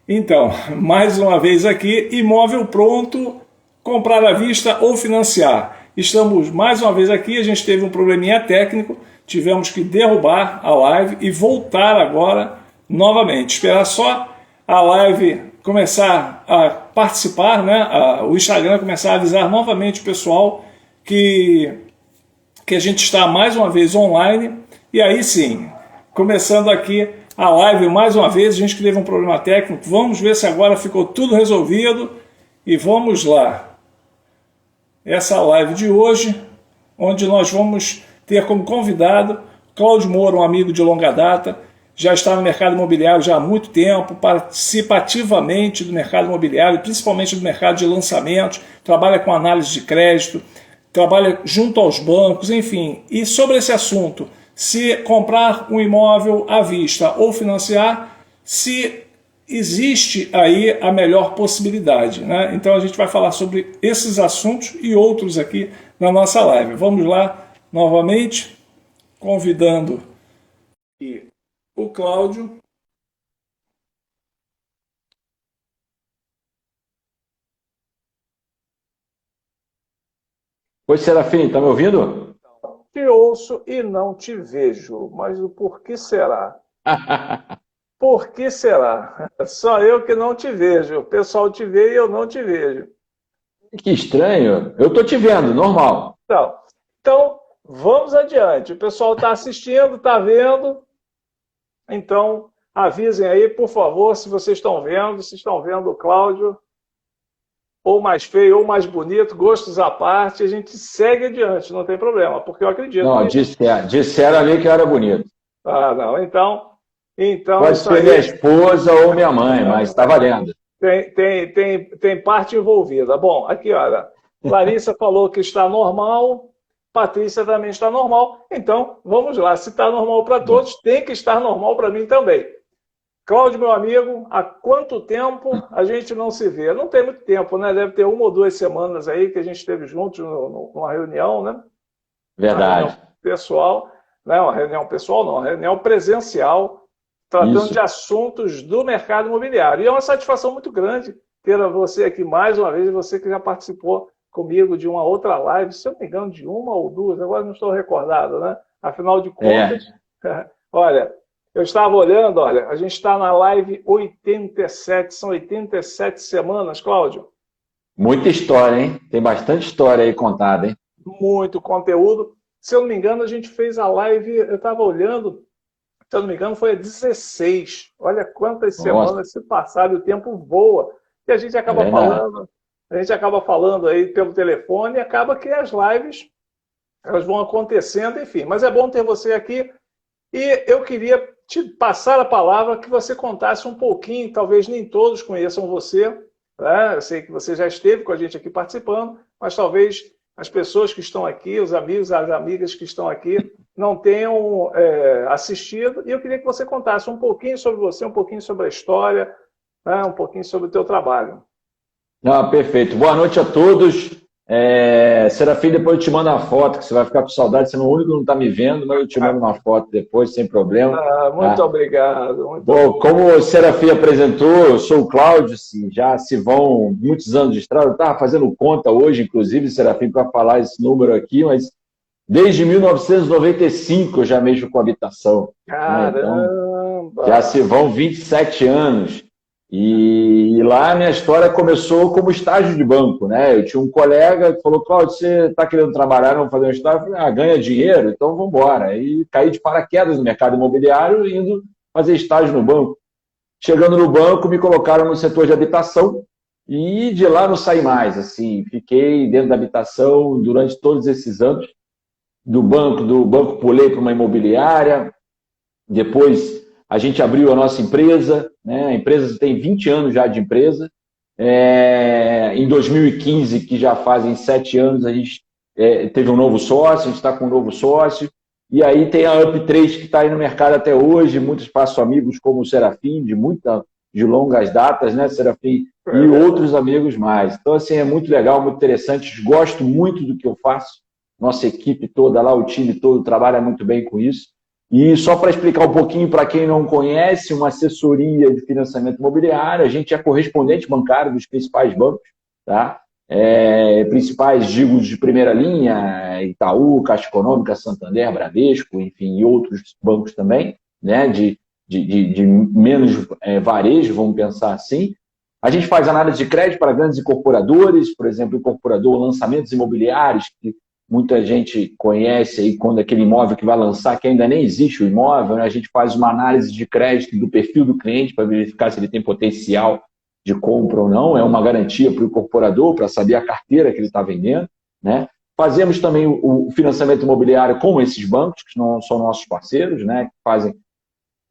Então, mais uma vez aqui, imóvel pronto, comprar à vista ou financiar. Estamos mais uma vez aqui, a gente teve um probleminha técnico, tivemos que derrubar a live e voltar agora novamente. Esperar só a live começar a participar, né? O Instagram começar a avisar novamente o pessoal que a gente está mais uma vez online. E aí sim, começando aqui a live mais uma vez, a gente que teve um problema técnico, vamos ver se agora ficou tudo resolvido e vamos lá. Essa live de hoje, onde nós vamos ter como convidado Cláudio Moura, um amigo de longa data, já está no mercado imobiliário já há muito tempo, participa ativamente do mercado imobiliário, principalmente do mercado de lançamentos, trabalha com análise de crédito, trabalha junto aos bancos, enfim. E sobre esse assunto, se comprar um imóvel à vista ou financiar, se existe aí a melhor possibilidade, né? Então a gente vai falar sobre esses assuntos e outros aqui na nossa live. Vamos lá novamente, convidando o Cláudio. Oi, Serafim, tá me ouvindo? Te ouço e não te vejo, mas o porquê será? Por que será? Só eu que não te vejo. O pessoal te vê e eu não te vejo. Que estranho. Eu tô te vendo, normal. Então vamos adiante. O pessoal está assistindo, está vendo. Então, avisem aí, por favor, se vocês estão vendo, se estão vendo o Cláudio, ou mais feio, ou mais bonito, gostos à parte, a gente segue adiante, não tem problema, porque eu acredito. Não, disseram ali que eu era bonito. Ah, não, então pode ser minha esposa ou minha mãe, mas está valendo. Tem parte envolvida. Bom, aqui, olha, Larissa falou que está normal, Patrícia também está normal, então vamos lá, se está normal para todos, tem que estar normal para mim também. Cláudio, meu amigo, há quanto tempo a gente não se vê? Não tem muito tempo, né? Deve ter 1 ou 2 semanas aí que a gente esteve juntos numa reunião, né? Verdade. Uma reunião pessoal, né? Uma reunião pessoal não, uma reunião presencial, tratando de assuntos do mercado imobiliário. E é uma satisfação muito grande ter você aqui mais uma vez, você que já participou comigo de uma outra live, se eu não me engano, de 1 ou 2, agora não estou recordado, né? Afinal de contas, olha, eu estava olhando, olha, a gente está na live 87, são 87 semanas, Cláudio. Muita história, hein? Tem bastante história aí contada, hein? Muito conteúdo. Se eu não me engano, a gente fez a live, eu estava olhando, se eu não me engano, foi a 16. Olha quantas semanas se passaram, o tempo voa. E a gente acaba falando aí pelo telefone e acaba que as lives elas vão acontecendo, enfim. Mas é bom ter você aqui. E eu queria te passar a palavra que você contasse um pouquinho, talvez nem todos conheçam você, né? Eu sei que você já esteve com a gente aqui participando, mas talvez as pessoas que estão aqui, os amigos, as amigas que estão aqui, não tenham assistido, e eu queria que você contasse um pouquinho sobre você, um pouquinho sobre a história, né? Um pouquinho sobre o teu trabalho. Não, perfeito. Boa noite a todos. Serafim, depois eu te mando uma foto, que você vai ficar com saudade, você é o único que não está me vendo, mas eu te mando uma foto depois, sem problema. Muito obrigado. Bom, como o Serafim apresentou, eu sou o Cláudio, já se vão muitos anos de estrada, eu estava fazendo conta hoje, inclusive, Serafim, para falar esse número aqui, mas desde 1995 eu já mexo com habitação. Caramba! Então, já se vão 27 anos. E lá a minha história começou como estágio de banco, né? Eu tinha um colega que falou, Cláudio, você está querendo trabalhar, vamos fazer um estágio? Eu falei, ganha dinheiro? Então vamos embora. E caí de paraquedas no mercado imobiliário, indo fazer estágio no banco. Chegando no banco, me colocaram no setor de habitação e de lá não saí mais. Assim, fiquei dentro da habitação durante todos esses anos. Do banco pulei para uma imobiliária, depois a gente abriu a nossa empresa, né? A empresa tem 20 anos já de empresa. Em 2015, que já fazem 7 anos, a gente teve um novo sócio, a gente está com um novo sócio. E aí tem a Up3 que está aí no mercado até hoje, muitos faço amigos como o Serafim, de longas datas, né, Serafim? E outros amigos mais. Então, assim, é muito legal, muito interessante. Gosto muito do que eu faço. Nossa equipe toda lá, o time todo trabalha muito bem com isso. E só para explicar um pouquinho para quem não conhece, uma assessoria de financiamento imobiliário, a gente é correspondente bancário dos principais bancos, tá? Principais, digo, de primeira linha, Itaú, Caixa Econômica, Santander, Bradesco, enfim, e outros bancos também, né? De menos varejo, vamos pensar assim. A gente faz análise de crédito para grandes incorporadores, por exemplo, incorporador, lançamentos imobiliários, que muita gente conhece aí quando aquele imóvel que vai lançar, que ainda nem existe o imóvel, né? A gente faz uma análise de crédito do perfil do cliente para verificar se ele tem potencial de compra ou não, é uma garantia para o incorporador, para saber a carteira que ele está vendendo, né? Fazemos também o financiamento imobiliário com esses bancos, que não são nossos parceiros, né? Que fazem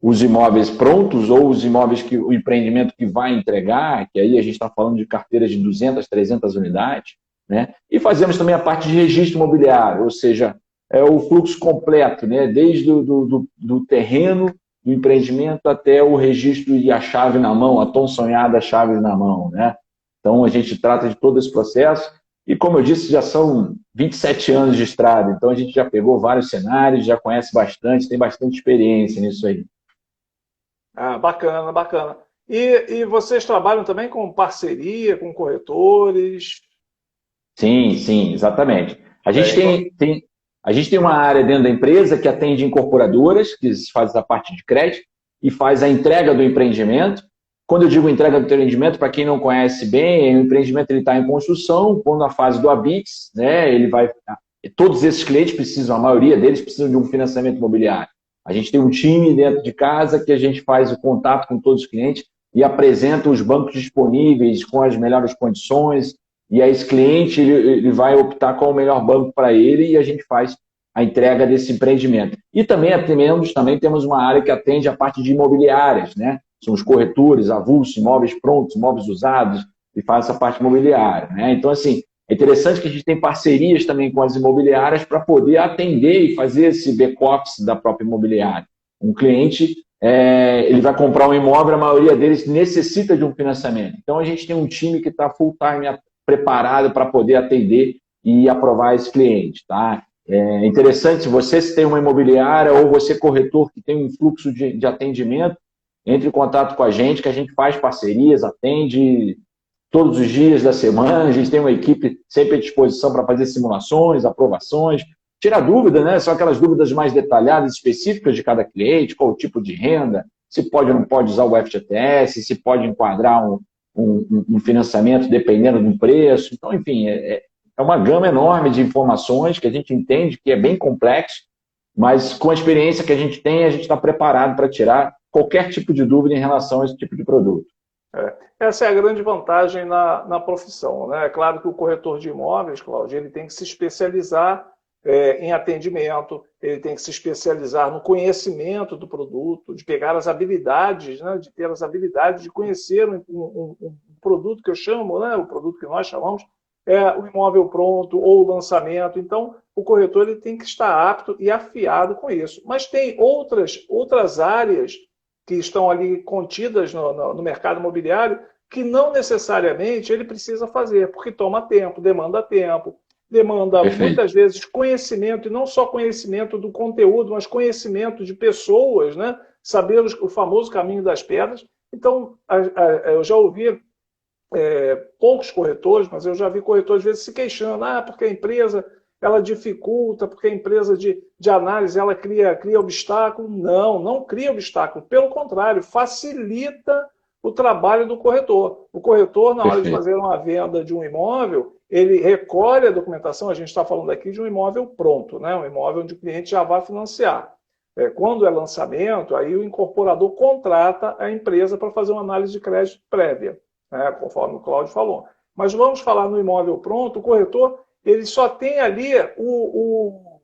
os imóveis prontos ou os imóveis que o empreendimento que vai entregar, que aí a gente está falando de carteiras de 200, 300 unidades, né? E fazemos também a parte de registro imobiliário, ou seja, é o fluxo completo, né? Desde do terreno, do empreendimento até o registro e a chave na mão, a tão sonhada chave na mão, né? Então a gente trata de todo esse processo e, como eu disse, já são 27 anos de estrada, então a gente já pegou vários cenários, já conhece bastante, tem bastante experiência nisso aí. Ah, bacana, bacana. E vocês trabalham também com parceria, com corretores? Sim, sim, exatamente. Bem, A gente tem uma área dentro da empresa que atende incorporadoras, que faz a parte de crédito e faz a entrega do empreendimento. Quando eu digo entrega do empreendimento, para quem não conhece bem, o empreendimento está em construção, quando na fase do habite, né, ele vai. Todos esses clientes precisam, a maioria deles precisam de um financiamento imobiliário. A gente tem um time dentro de casa que a gente faz o contato com todos os clientes e apresenta os bancos disponíveis com as melhores condições. E aí esse cliente ele vai optar qual o melhor banco para ele e a gente faz a entrega desse empreendimento. E também temos uma área que atende a parte de imobiliárias, né? São os corretores, avulsos, imóveis prontos, imóveis usados, e faz essa parte imobiliária, né? Então, assim, é interessante que a gente tem parcerias também com as imobiliárias para poder atender e fazer esse back-office da própria imobiliária. Um cliente, ele vai comprar um imóvel, a maioria deles necessita de um financiamento. Então, a gente tem um time que está full-time preparado para poder atender e aprovar esse cliente, tá? É interessante, se você tem uma imobiliária ou você corretor que tem um fluxo de atendimento, entre em contato com a gente, que a gente faz parcerias, atende todos os dias da semana, a gente tem uma equipe sempre à disposição para fazer simulações, aprovações, tirar dúvida, né? São aquelas dúvidas mais detalhadas, específicas de cada cliente, qual o tipo de renda, se pode ou não pode usar o FGTS, se pode enquadrar um financiamento dependendo do preço. Então, enfim, é uma gama enorme de informações que a gente entende que é bem complexo, mas com a experiência que a gente tem, a gente está preparado para tirar qualquer tipo de dúvida em relação a esse tipo de produto. Essa é a grande vantagem na profissão, né? É claro que o corretor de imóveis, Cláudio, ele tem que se especializar em atendimento, ele tem que se especializar no conhecimento do produto, de pegar as habilidades, né? De ter as habilidades de conhecer um produto que eu chamo, né? O produto que nós chamamos o imóvel pronto ou o lançamento. Então, o corretor ele tem que estar apto e afiado com isso. Mas tem outras áreas que estão ali contidas no mercado imobiliário que não necessariamente ele precisa fazer, porque toma tempo, demanda muitas vezes conhecimento, e não só conhecimento do conteúdo, mas conhecimento de pessoas, né? Saber o famoso caminho das pedras. Então, eu já ouvi poucos corretores, mas eu já vi corretores às vezes se queixando, porque a empresa ela dificulta, porque a empresa de análise ela cria obstáculo. Não cria obstáculo, pelo contrário, facilita o trabalho do corretor. O corretor, na hora de fazer uma venda de um imóvel, ele recolhe a documentação, a gente está falando aqui de um imóvel pronto, né? Um imóvel onde o cliente já vai financiar. Quando é lançamento, aí o incorporador contrata a empresa para fazer uma análise de crédito prévia, né? Conforme o Cláudio falou. Mas vamos falar no imóvel pronto, o corretor ele só tem ali o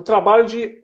trabalho de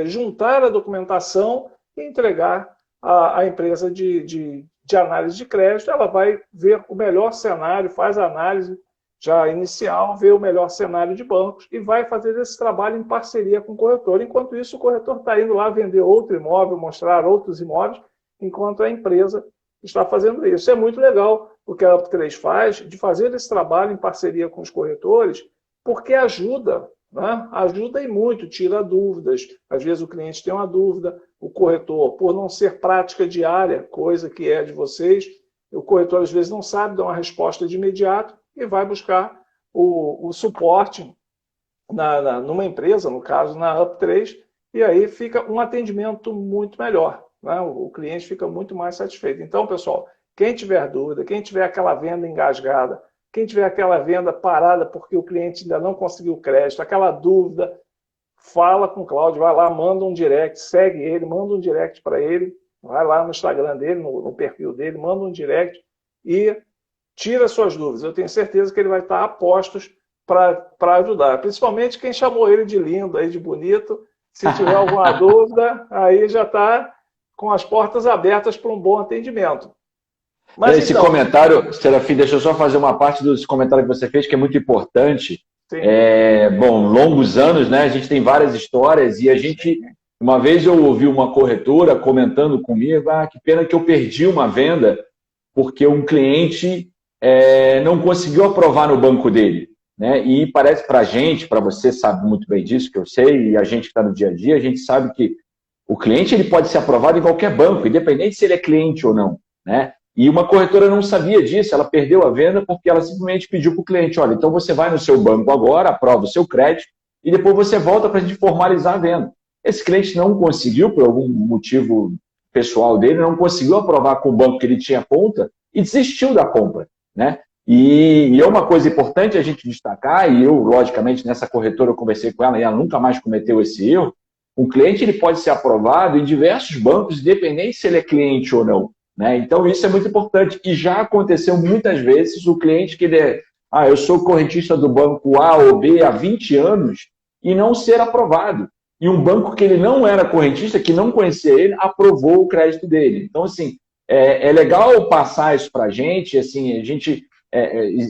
juntar a documentação e entregar à empresa de análise de crédito. Ela vai ver o melhor cenário, faz a análise já inicial, vê o melhor cenário de bancos e vai fazer esse trabalho em parceria com o corretor. Enquanto isso, o corretor está indo lá vender outro imóvel, mostrar outros imóveis, enquanto a empresa está fazendo isso. É muito legal o que a Up3 faz, de fazer esse trabalho em parceria com os corretores, porque ajuda né? Ajuda e muito, tira dúvidas. Às vezes o cliente tem uma dúvida, o corretor, por não ser prática diária, coisa que é de vocês, o corretor às vezes não sabe dar uma resposta de imediato e vai buscar o suporte numa empresa, no caso na Up3, e aí fica um atendimento muito melhor, né? O cliente fica muito mais satisfeito. Então, pessoal, quem tiver dúvida, quem tiver aquela venda engasgada, quem tiver aquela venda parada porque o cliente ainda não conseguiu crédito, aquela dúvida, fala com o Cláudio, vai lá, manda um direct, segue ele, manda um direct para ele, vai lá no Instagram dele, no perfil dele, manda um direct e tira suas dúvidas. Eu tenho certeza que ele vai estar a postos para ajudar. Principalmente quem chamou ele de lindo, aí de bonito. Se tiver alguma dúvida, aí já está com as portas abertas para um bom atendimento. Mas esse então, comentário, Serafim, deixa eu só fazer uma parte desse comentário que você fez, que é muito importante. Bom, longos anos, né? A gente tem várias histórias e a gente... Uma vez eu ouvi uma corretora comentando comigo, que pena que eu perdi uma venda porque um cliente não conseguiu aprovar no banco dele, né? E parece para a gente, para você sabe muito bem disso, que eu sei, e a gente que está no dia a dia, a gente sabe que o cliente ele pode ser aprovado em qualquer banco, independente se ele é cliente ou não, né? E uma corretora não sabia disso, ela perdeu a venda porque ela simplesmente pediu para o cliente, olha, então você vai no seu banco agora, aprova o seu crédito e depois você volta para a gente formalizar a venda. Esse cliente não conseguiu, por algum motivo pessoal dele, não conseguiu aprovar com o banco que ele tinha conta e desistiu da compra, né? E é uma coisa importante a gente destacar, e eu, logicamente, nessa corretora eu conversei com ela e ela nunca mais cometeu esse erro, o cliente ele pode ser aprovado em diversos bancos, independente se ele é cliente ou não, né? Então isso é muito importante e já aconteceu muitas vezes o cliente que ele eu sou correntista do banco A ou B há 20 anos e não ser aprovado. E um banco que ele não era correntista, que não conhecia ele, aprovou o crédito dele. Então, assim, é legal passar isso para assim, a gente...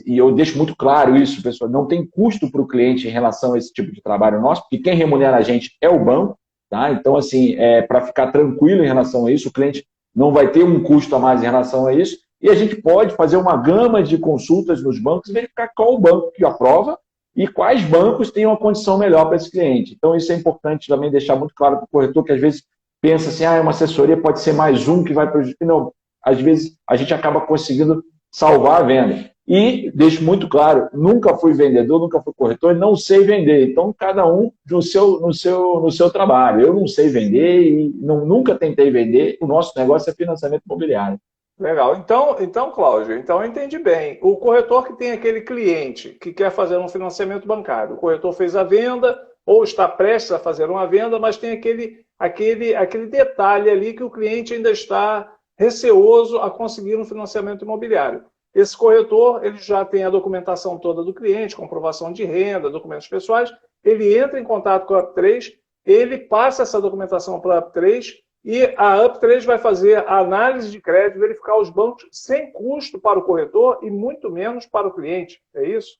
e eu deixo muito claro isso, pessoal, não tem custo para o cliente em relação a esse tipo de trabalho nosso, porque quem remunera a gente é o banco, tá? Então, assim, para ficar tranquilo em relação a isso, o cliente não vai ter um custo a mais em relação a isso, e a gente pode fazer uma gama de consultas nos bancos e verificar qual o banco que aprova e quais bancos têm uma condição melhor para esse cliente. Então, isso é importante também deixar muito claro para o corretor, que às vezes pensa assim, uma assessoria pode ser mais um que vai prejudicar. Não, às vezes a gente acaba conseguindo salvar a venda. E deixo muito claro, nunca fui vendedor, nunca fui corretor, não sei vender. Então, cada um no seu trabalho. Eu não sei vender e nunca tentei vender. O nosso negócio é financiamento imobiliário. Legal. Então, Cláudio, então eu entendi bem. O corretor que tem aquele cliente que quer fazer um financiamento bancário, o corretor fez a venda ou está prestes a fazer uma venda, mas tem aquele detalhe ali que o cliente ainda está receoso a conseguir um financiamento imobiliário. Esse corretor ele já tem a documentação toda do cliente, comprovação de renda, documentos pessoais, ele entra em contato com a Up3, ele passa essa documentação para a Up3, e a Up3 vai fazer a análise de crédito, verificar os bancos sem custo para o corretor e muito menos para o cliente. É isso?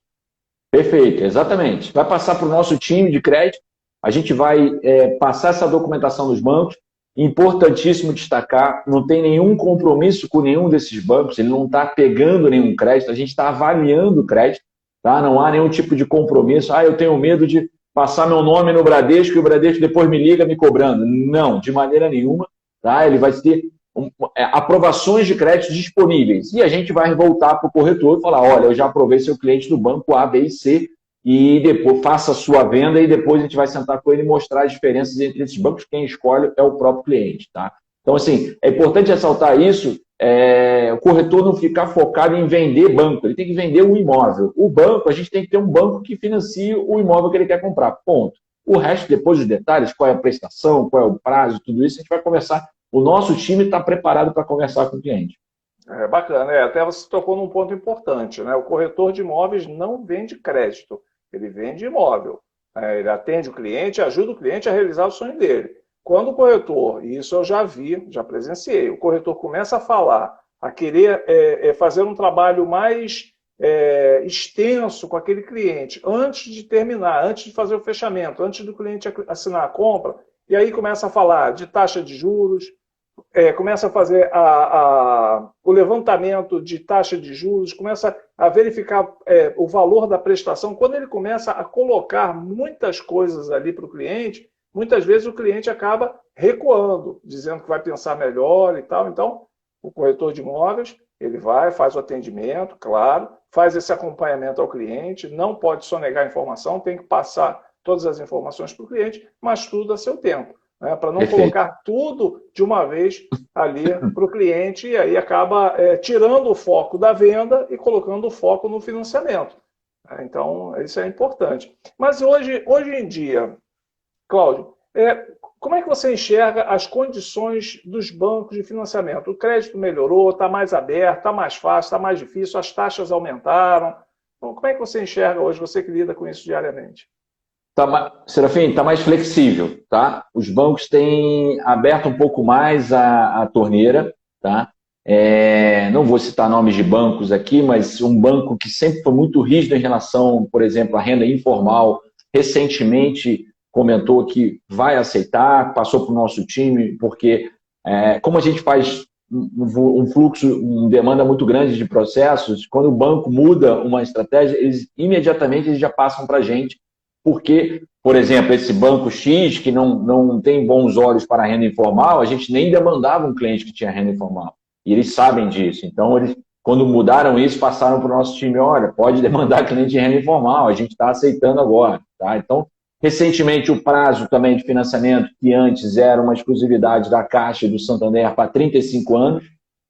Perfeito, exatamente. Vai passar para o nosso time de crédito, a gente vai passar essa documentação nos bancos. Importantíssimo destacar, não tem nenhum compromisso com nenhum desses bancos, ele não está pegando nenhum crédito, a gente está avaliando o crédito, tá? Não há nenhum tipo de compromisso. Eu tenho medo de passar meu nome no Bradesco e o Bradesco depois me liga me cobrando. Não, de maneira nenhuma. Tá? Ele vai ter aprovações de crédito disponíveis. E a gente vai voltar para o corretor e falar, olha, eu já aprovei seu cliente do banco A, B e C e depois faça a sua venda e depois a gente vai sentar com ele e mostrar as diferenças entre esses bancos. Quem escolhe é o próprio cliente. Tá? Então, assim, é importante ressaltar isso, o corretor não ficar focado em vender banco, ele tem que vender um imóvel. O banco, a gente tem que ter um banco que financie o imóvel que ele quer comprar, ponto. O resto, depois dos detalhes, qual é a prestação, qual é o prazo, tudo isso, a gente vai conversar. O nosso time está preparado para conversar com o cliente. Bacana, até você tocou num ponto importante, né? O corretor de imóveis não vende crédito, ele vende imóvel. Ele atende o cliente, ajuda o cliente a realizar o sonho dele. Quando o corretor, e isso eu já vi, já presenciei, o corretor começa a falar, a querer fazer um trabalho mais extenso com aquele cliente, antes de terminar, antes de fazer o fechamento, antes do cliente assinar a compra, e aí começa a falar de taxa de juros, começa a fazer o levantamento de taxa de juros, começa a verificar o valor da prestação, quando ele começa a colocar muitas coisas ali para o cliente, muitas vezes o cliente acaba recuando, dizendo que vai pensar melhor e tal. Então, o corretor de imóveis, ele vai, faz o atendimento, claro, faz esse acompanhamento ao cliente, não pode sonegar a informação, tem que passar todas as informações para o cliente, mas tudo a seu tempo, né, para não Perfeito. colocar tudo de uma vez ali para o cliente e aí acaba tirando o foco da venda e colocando o foco no financiamento. Então, isso é importante. Mas hoje em dia, Cláudio, como é que você enxerga as condições dos bancos de financiamento? O crédito melhorou, está mais aberto, está mais fácil, está mais difícil, as taxas aumentaram. Então, como é que você enxerga hoje, você que lida com isso diariamente? Serafim, está mais flexível, tá? Os bancos têm aberto um pouco mais a torneira, tá? Não vou citar nomes de bancos aqui, mas um banco que sempre foi muito rígido em relação, por exemplo, à renda informal, recentemente comentou que vai aceitar, passou para o nosso time, porque como a gente faz um fluxo, uma demanda muito grande de processos, quando o banco muda uma estratégia, imediatamente eles já passam para a gente, porque, por exemplo, esse banco X, que não tem bons olhos para a renda informal, a gente nem demandava um cliente que tinha renda informal. E eles sabem disso. Então, eles, quando mudaram isso, passaram para o nosso time, olha, pode demandar cliente de renda informal, a gente está aceitando agora. Tá? Então, recentemente, o prazo também de financiamento, que antes era uma exclusividade da Caixa e do Santander para 35 anos,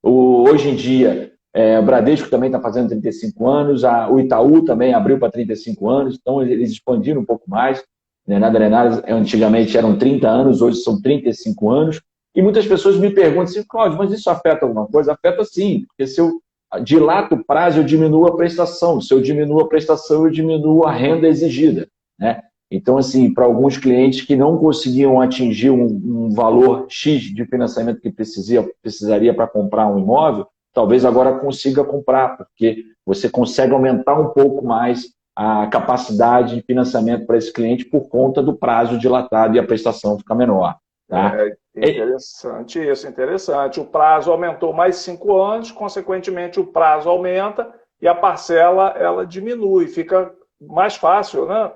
hoje em dia, o Bradesco também está fazendo 35 anos, o Itaú também abriu para 35 anos, então eles expandiram um pouco mais. Na Drenares, antigamente eram 30 anos, hoje são 35 anos. E muitas pessoas me perguntam assim, Cláudio, mas isso afeta alguma coisa? Afeta sim, porque se eu dilato o prazo, eu diminuo a prestação. Se eu diminuo a prestação, eu diminuo a renda exigida, né? Então, assim, para alguns clientes que não conseguiam atingir um valor X de financiamento que precisaria para comprar um imóvel, talvez agora consiga comprar, porque você consegue aumentar um pouco mais a capacidade de financiamento para esse cliente por conta do prazo dilatado e a prestação fica menor. Tá? Interessante isso, interessante. O prazo aumentou mais 5 anos, consequentemente o prazo aumenta e a parcela ela diminui, fica mais fácil, né?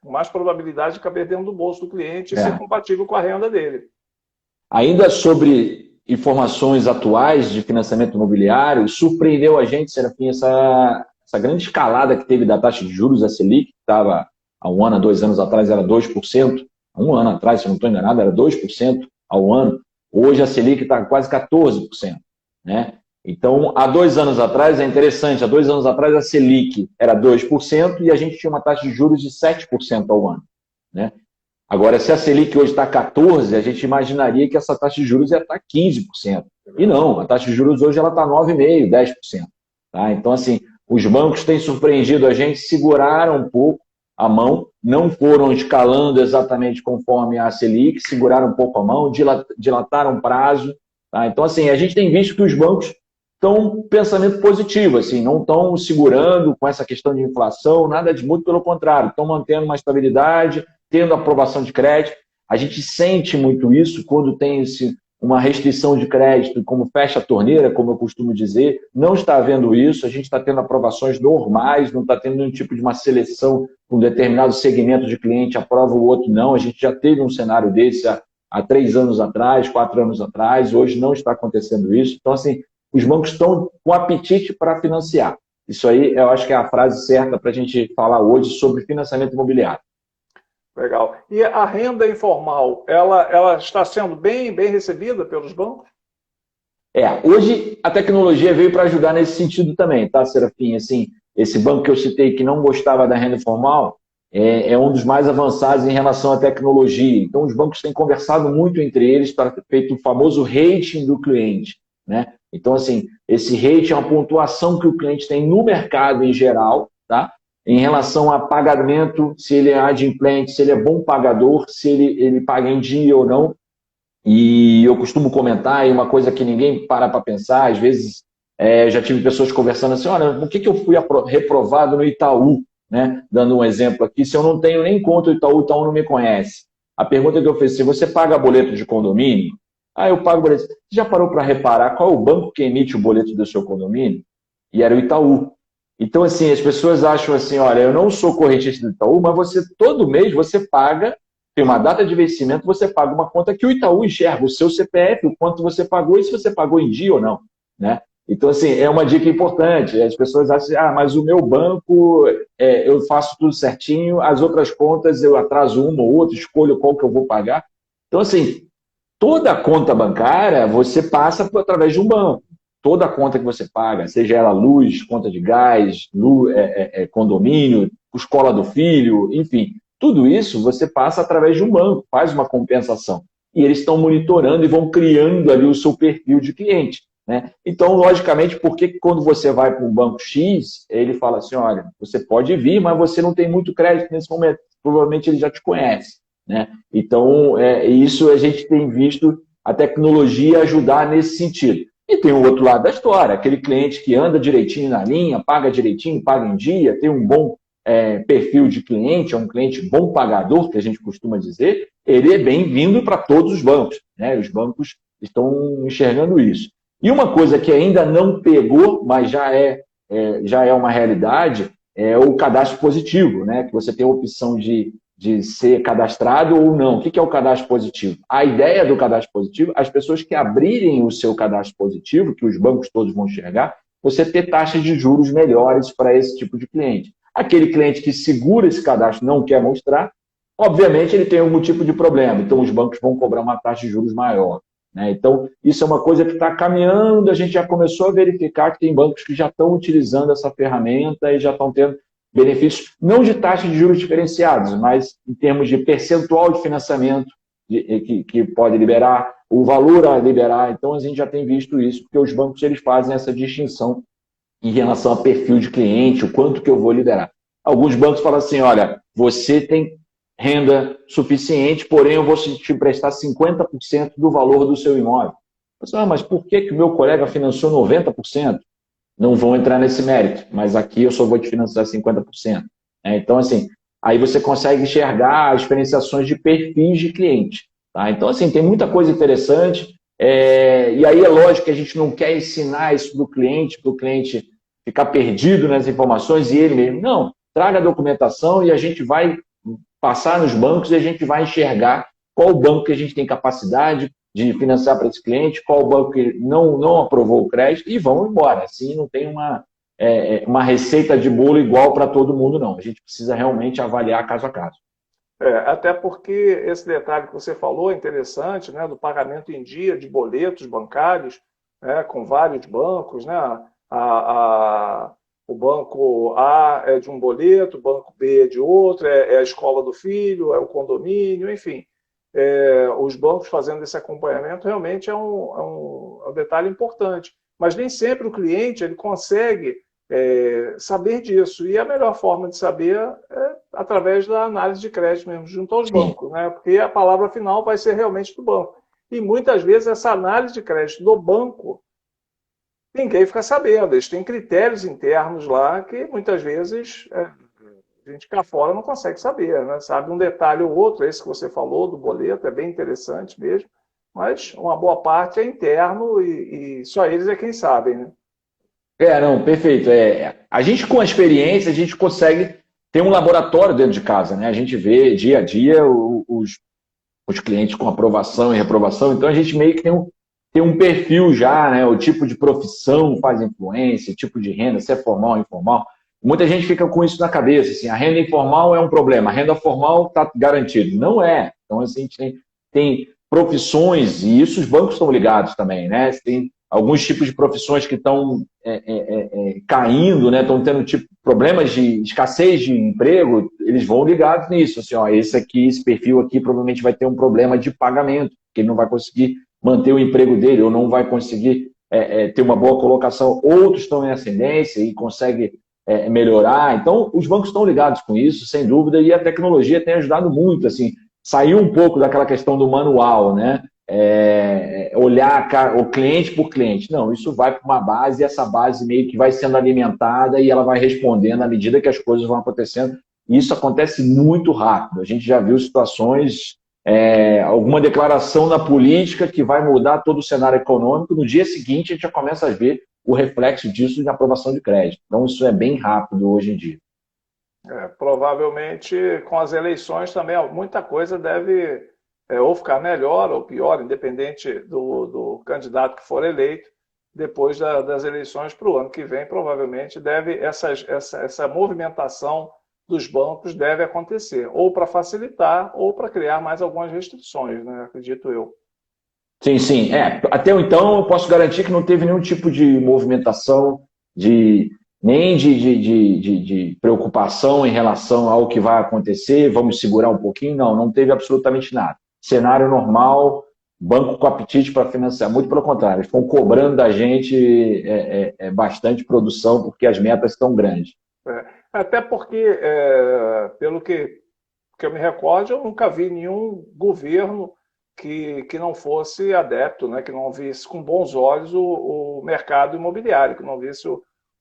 Com mais probabilidade de caber dentro do bolso do cliente e ser compatível com a renda dele. Ainda sobre informações atuais de financiamento imobiliário, surpreendeu a gente, Serafim, essa grande escalada que teve da taxa de juros, a Selic, que estava há 1 ano, há 2 anos atrás, era 2%. Há 1 ano atrás, se eu não estou enganado, era 2% ao ano. Hoje a Selic está quase 14%. Né? Então, há 2 anos atrás, é interessante, há 2 anos atrás a Selic era 2% e a gente tinha uma taxa de juros de 7% ao ano. Né? Agora, se a Selic hoje está 14%, a gente imaginaria que essa taxa de juros ia estar 15%. E não, a taxa de juros hoje está 9,5%, 10%. Tá? Então, assim, os bancos têm surpreendido a gente, seguraram um pouco a mão, não foram escalando exatamente conforme a Selic, seguraram um pouco a mão, dilataram o prazo. Tá? Então, assim, a gente tem visto que os bancos estão com pensamento positivo, assim, não estão segurando com essa questão de inflação, nada de muito, pelo contrário, estão mantendo uma estabilidade, tendo aprovação de crédito. A gente sente muito isso quando tem uma restrição de crédito, como fecha a torneira, como eu costumo dizer, não está havendo isso, a gente está tendo aprovações normais, não está tendo nenhum tipo de uma seleção com um determinado segmento de cliente, aprova o outro não, a gente já teve um cenário desse há 3 anos atrás, 4 anos atrás, hoje não está acontecendo isso. Então, assim, os bancos estão com apetite para financiar. Isso aí eu acho que é a frase certa para a gente falar hoje sobre financiamento imobiliário. Legal. E a renda informal, ela está sendo bem recebida pelos bancos? Hoje a tecnologia veio para ajudar nesse sentido também, tá, Serafim? Assim, esse banco que eu citei que não gostava da renda informal é um dos mais avançados em relação à tecnologia. Então, os bancos têm conversado muito entre eles para ter feito o famoso rating do cliente, né? Então, assim, esse rating é uma pontuação que o cliente tem no mercado em geral, tá? Em relação a pagamento, se ele é adimplente, se ele é bom pagador, se ele paga em dia ou não. E eu costumo comentar, e uma coisa que ninguém para pensar, às vezes já tive pessoas conversando assim, olha, por que eu fui reprovado no Itaú? Né? Dando um exemplo aqui, se eu não tenho nem conta do Itaú, o Itaú não me conhece. A pergunta que eu fiz, se você paga boleto de condomínio, Eu pago o boleto. Você já parou para reparar qual é o banco que emite o boleto do seu condomínio? E era o Itaú. Então, assim, as pessoas acham assim, olha, eu não sou correntista do Itaú, mas você, todo mês, você paga, tem uma data de vencimento, você paga uma conta que o Itaú enxerga, o seu CPF, o quanto você pagou e se você pagou em dia ou não, né? Então, assim, é uma dica importante. As pessoas acham, mas o meu banco, eu faço tudo certinho, as outras contas eu atraso uma ou outra, escolho qual que eu vou pagar. Então, assim, toda conta bancária você passa através de um banco. Toda conta que você paga, seja ela luz, conta de gás, condomínio, escola do filho, enfim, tudo isso você passa através de um banco, faz uma compensação. E eles estão monitorando e vão criando ali o seu perfil de cliente, né? Então, logicamente, porque quando você vai para um banco X, ele fala assim, olha, você pode vir, mas você não tem muito crédito nesse momento. Provavelmente ele já te conhece, né? Então, isso a gente tem visto a tecnologia ajudar nesse sentido. E tem o outro lado da história, aquele cliente que anda direitinho na linha, paga direitinho, paga em dia, tem um bom perfil de cliente, é um cliente bom pagador, que a gente costuma dizer, ele é bem-vindo para todos os bancos, né? Os bancos estão enxergando isso. E uma coisa que ainda não pegou, mas já é uma realidade, é o cadastro positivo, né? Que você tem a opção de ser cadastrado ou não. O que é o cadastro positivo? A ideia do cadastro positivo, as pessoas que abrirem o seu cadastro positivo, que os bancos todos vão enxergar, você ter taxas de juros melhores para esse tipo de cliente. Aquele cliente que segura esse cadastro não quer mostrar, obviamente ele tem algum tipo de problema, então os bancos vão cobrar uma taxa de juros maior, né? Então, isso é uma coisa que está caminhando, a gente já começou a verificar que tem bancos que já estão utilizando essa ferramenta e já estão tendo benefícios, não de taxa de juros diferenciados, mas em termos de percentual de financiamento que pode liberar, o valor a liberar. Então, a gente já tem visto isso, porque os bancos eles fazem essa distinção em relação a perfil de cliente, o quanto que eu vou liberar. Alguns bancos falam assim, olha, você tem renda suficiente, porém eu vou te prestar 50% do valor do seu imóvel. Mas por que o meu colega financiou 90%? Não vão entrar nesse mérito, mas aqui eu só vou te financiar 50%. Então, assim, aí você consegue enxergar as diferenciações de perfis de cliente. Tá? Então, assim, tem muita coisa interessante. E aí é lógico que a gente não quer ensinar isso para o cliente ficar perdido nas informações e ele mesmo. Não, traga a documentação e a gente vai passar nos bancos e a gente vai enxergar qual banco que a gente tem capacidade de financiar para esse cliente, qual banco que não aprovou o crédito e vão embora. Assim, não tem uma receita de bolo igual para todo mundo, não. A gente precisa realmente avaliar caso a caso. Até porque esse detalhe que você falou é interessante, né, do pagamento em dia de boletos bancários, né, com vários bancos, né, o banco A é de um boleto, o banco B é de outro, é a escola do filho, é o condomínio, enfim. Os bancos fazendo esse acompanhamento realmente é um detalhe importante. Mas nem sempre o cliente ele consegue saber disso. E a melhor forma de saber é através da análise de crédito mesmo, junto aos bancos, né? Porque a palavra final vai ser realmente do banco. E muitas vezes essa análise de crédito do banco, ninguém fica sabendo. Eles têm critérios internos lá que muitas vezes a gente cá fora não consegue saber, né? Sabe um detalhe ou outro, esse que você falou do boleto, é bem interessante mesmo, mas uma boa parte é interno e só eles é quem sabem, né? Não, perfeito. A gente, com a experiência, a gente consegue ter um laboratório dentro de casa, né? A gente vê dia a dia os clientes com aprovação e reprovação, então a gente meio que tem um perfil já, né? O tipo de profissão faz influência, o tipo de renda, se é formal ou informal. Muita gente fica com isso na cabeça, assim, a renda informal é um problema, a renda formal está garantido. Não é. Então, assim, a gente tem profissões, e isso os bancos estão ligados também, né? Tem alguns tipos de profissões que estão caindo, né? Estão tendo problemas de escassez de emprego, eles vão ligados nisso. Assim, esse perfil aqui provavelmente vai ter um problema de pagamento, porque ele não vai conseguir manter o emprego dele, ou não vai conseguir ter uma boa colocação. Outros estão em ascendência e conseguem melhorar. Então, os bancos estão ligados com isso, sem dúvida, e a tecnologia tem ajudado muito, assim, saiu um pouco daquela questão do manual, né? Olhar o cliente por cliente. Não, isso vai para uma base e essa base meio que vai sendo alimentada e ela vai respondendo à medida que as coisas vão acontecendo. E isso acontece muito rápido. A gente já viu situações alguma declaração na política que vai mudar todo o cenário econômico, no dia seguinte a gente já começa a ver o reflexo disso na aprovação de crédito. Então isso é bem rápido hoje em dia. Provavelmente com as eleições também muita coisa deve ou ficar melhor ou pior, independente do candidato que for eleito, depois das eleições para o ano que vem, provavelmente essa movimentação dos bancos deve acontecer, ou para facilitar, ou para criar mais algumas restrições, né? Acredito eu. Sim, sim. Até então eu posso garantir que não teve nenhum tipo de movimentação, nem de preocupação em relação ao que vai acontecer, vamos segurar um pouquinho, não teve absolutamente nada. Cenário normal, banco com apetite para financiar, muito pelo contrário, eles estão cobrando da gente bastante produção porque as metas estão grandes. Até porque, pelo que eu me recordo, eu nunca vi nenhum governo que não fosse adepto, né, que não visse com bons olhos o mercado imobiliário, que não visse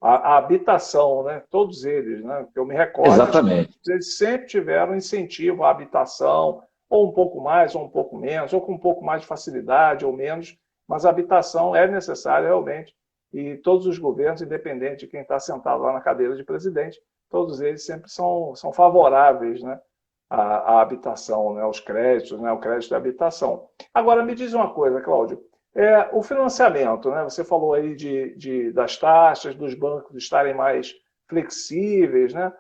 a habitação, né, todos eles, né, que eu me recordo. Exatamente. Eles sempre tiveram incentivo à habitação, ou um pouco mais, ou um pouco menos, ou com um pouco mais de facilidade, ou menos, mas a habitação é necessária realmente, e todos os governos, independente de quem está sentado lá na cadeira de presidente, todos eles sempre são favoráveis, né, à habitação, né, aos créditos, né, ao crédito de habitação. Agora, me diz uma coisa, Cláudio, o financiamento, né, você falou aí das taxas, dos bancos estarem mais flexíveis, né,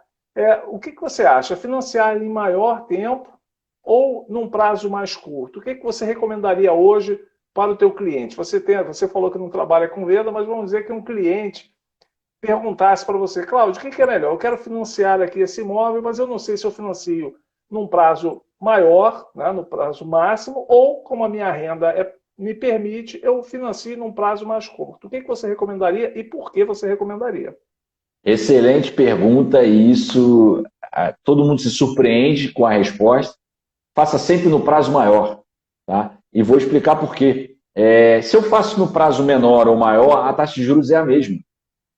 o que você acha? Financiar em maior tempo ou num prazo mais curto? O que você recomendaria hoje para o teu cliente? Você falou que não trabalha com venda, mas vamos dizer que um cliente perguntasse para você, Cláudio, o que é melhor? Eu quero financiar aqui esse imóvel, mas eu não sei se eu financio num prazo maior, né, no prazo máximo, ou como a minha renda me permite, eu financio num prazo mais curto. O que você recomendaria e por que você recomendaria? Excelente pergunta, e isso todo mundo se surpreende com a resposta. Faça sempre no prazo maior, tá? E vou explicar por quê. Se eu faço no prazo menor ou maior, a taxa de juros é a mesma,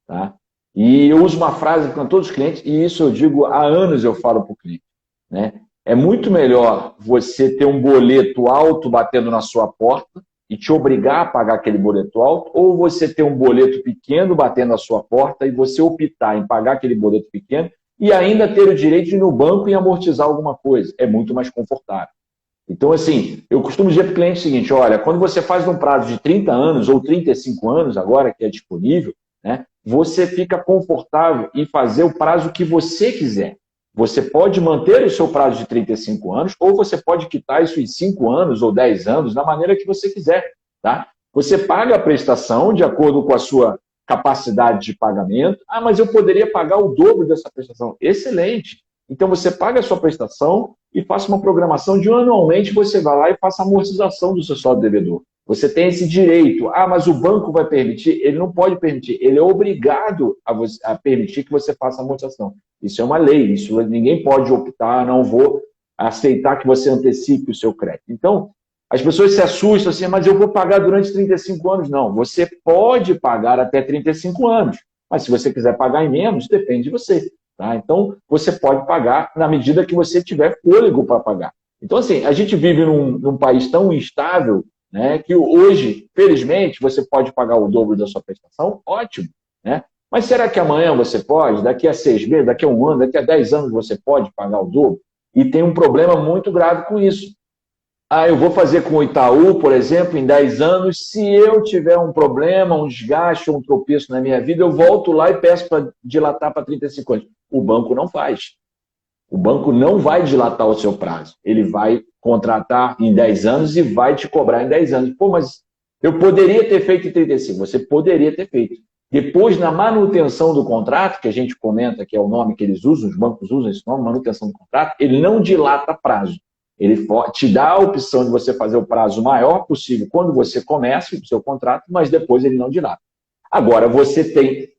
tá? E eu uso uma frase com todos os clientes, e isso eu digo há anos, eu falo para o cliente, né? É muito melhor você ter um boleto alto batendo na sua porta e te obrigar a pagar aquele boleto alto, ou você ter um boleto pequeno batendo na sua porta e você optar em pagar aquele boleto pequeno e ainda ter o direito de ir no banco e amortizar alguma coisa. É muito mais confortável. Então, assim, eu costumo dizer para o cliente o seguinte, olha, quando você faz num prazo de 30 anos ou 35 anos agora, que é disponível, né, você fica confortável em fazer o prazo que você quiser. Você pode manter o seu prazo de 35 anos ou você pode quitar isso em 5 anos ou 10 anos, da maneira que você quiser, tá? Você paga a prestação de acordo com a sua capacidade de pagamento. Mas eu poderia pagar o dobro dessa prestação. Excelente! Então você paga a sua prestação e faça uma programação de anualmente, você vai lá e faça a amortização do seu saldo devedor. Você tem esse direito. Mas o banco vai permitir? Ele não pode permitir. Ele é obrigado a permitir que você faça a amortização. Isso é uma lei. Isso ninguém pode optar, não vou aceitar que você antecipe o seu crédito. Então, as pessoas se assustam assim, mas eu vou pagar durante 35 anos. Não, você pode pagar até 35 anos. Mas se você quiser pagar em menos, depende de você. Tá? Então, você pode pagar na medida que você tiver fôlego para pagar. Então, assim, a gente vive num país tão instável, né, que hoje, felizmente, você pode pagar o dobro da sua prestação, ótimo, né? Mas será que amanhã você pode? Daqui a 6 meses, daqui a 1 ano, daqui a 10 anos você pode pagar o dobro? E tem um problema muito grave com isso. Eu vou fazer com o Itaú, por exemplo, em 10 anos, se eu tiver um problema, um desgaste, um tropeço na minha vida, eu volto lá e peço para dilatar para 35 anos. O banco não faz. O banco não vai dilatar o seu prazo. Ele vai contratar em 10 anos e vai te cobrar em 10 anos. Mas eu poderia ter feito em 35. Você poderia ter feito. Depois, na manutenção do contrato, que a gente comenta que é o nome que eles usam, os bancos usam esse nome, manutenção do contrato, ele não dilata prazo. Ele te dá a opção de você fazer o prazo maior possível quando você começa o seu contrato, mas depois ele não dilata. Agora, você tem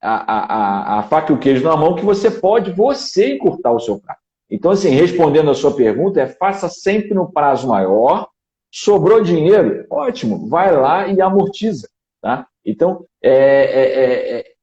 a faca e o queijo na mão que você pode encurtar o seu prazo. Então, assim, respondendo a sua pergunta, faça sempre no prazo maior. Sobrou dinheiro? Ótimo, vai lá e amortiza. Tá? Então,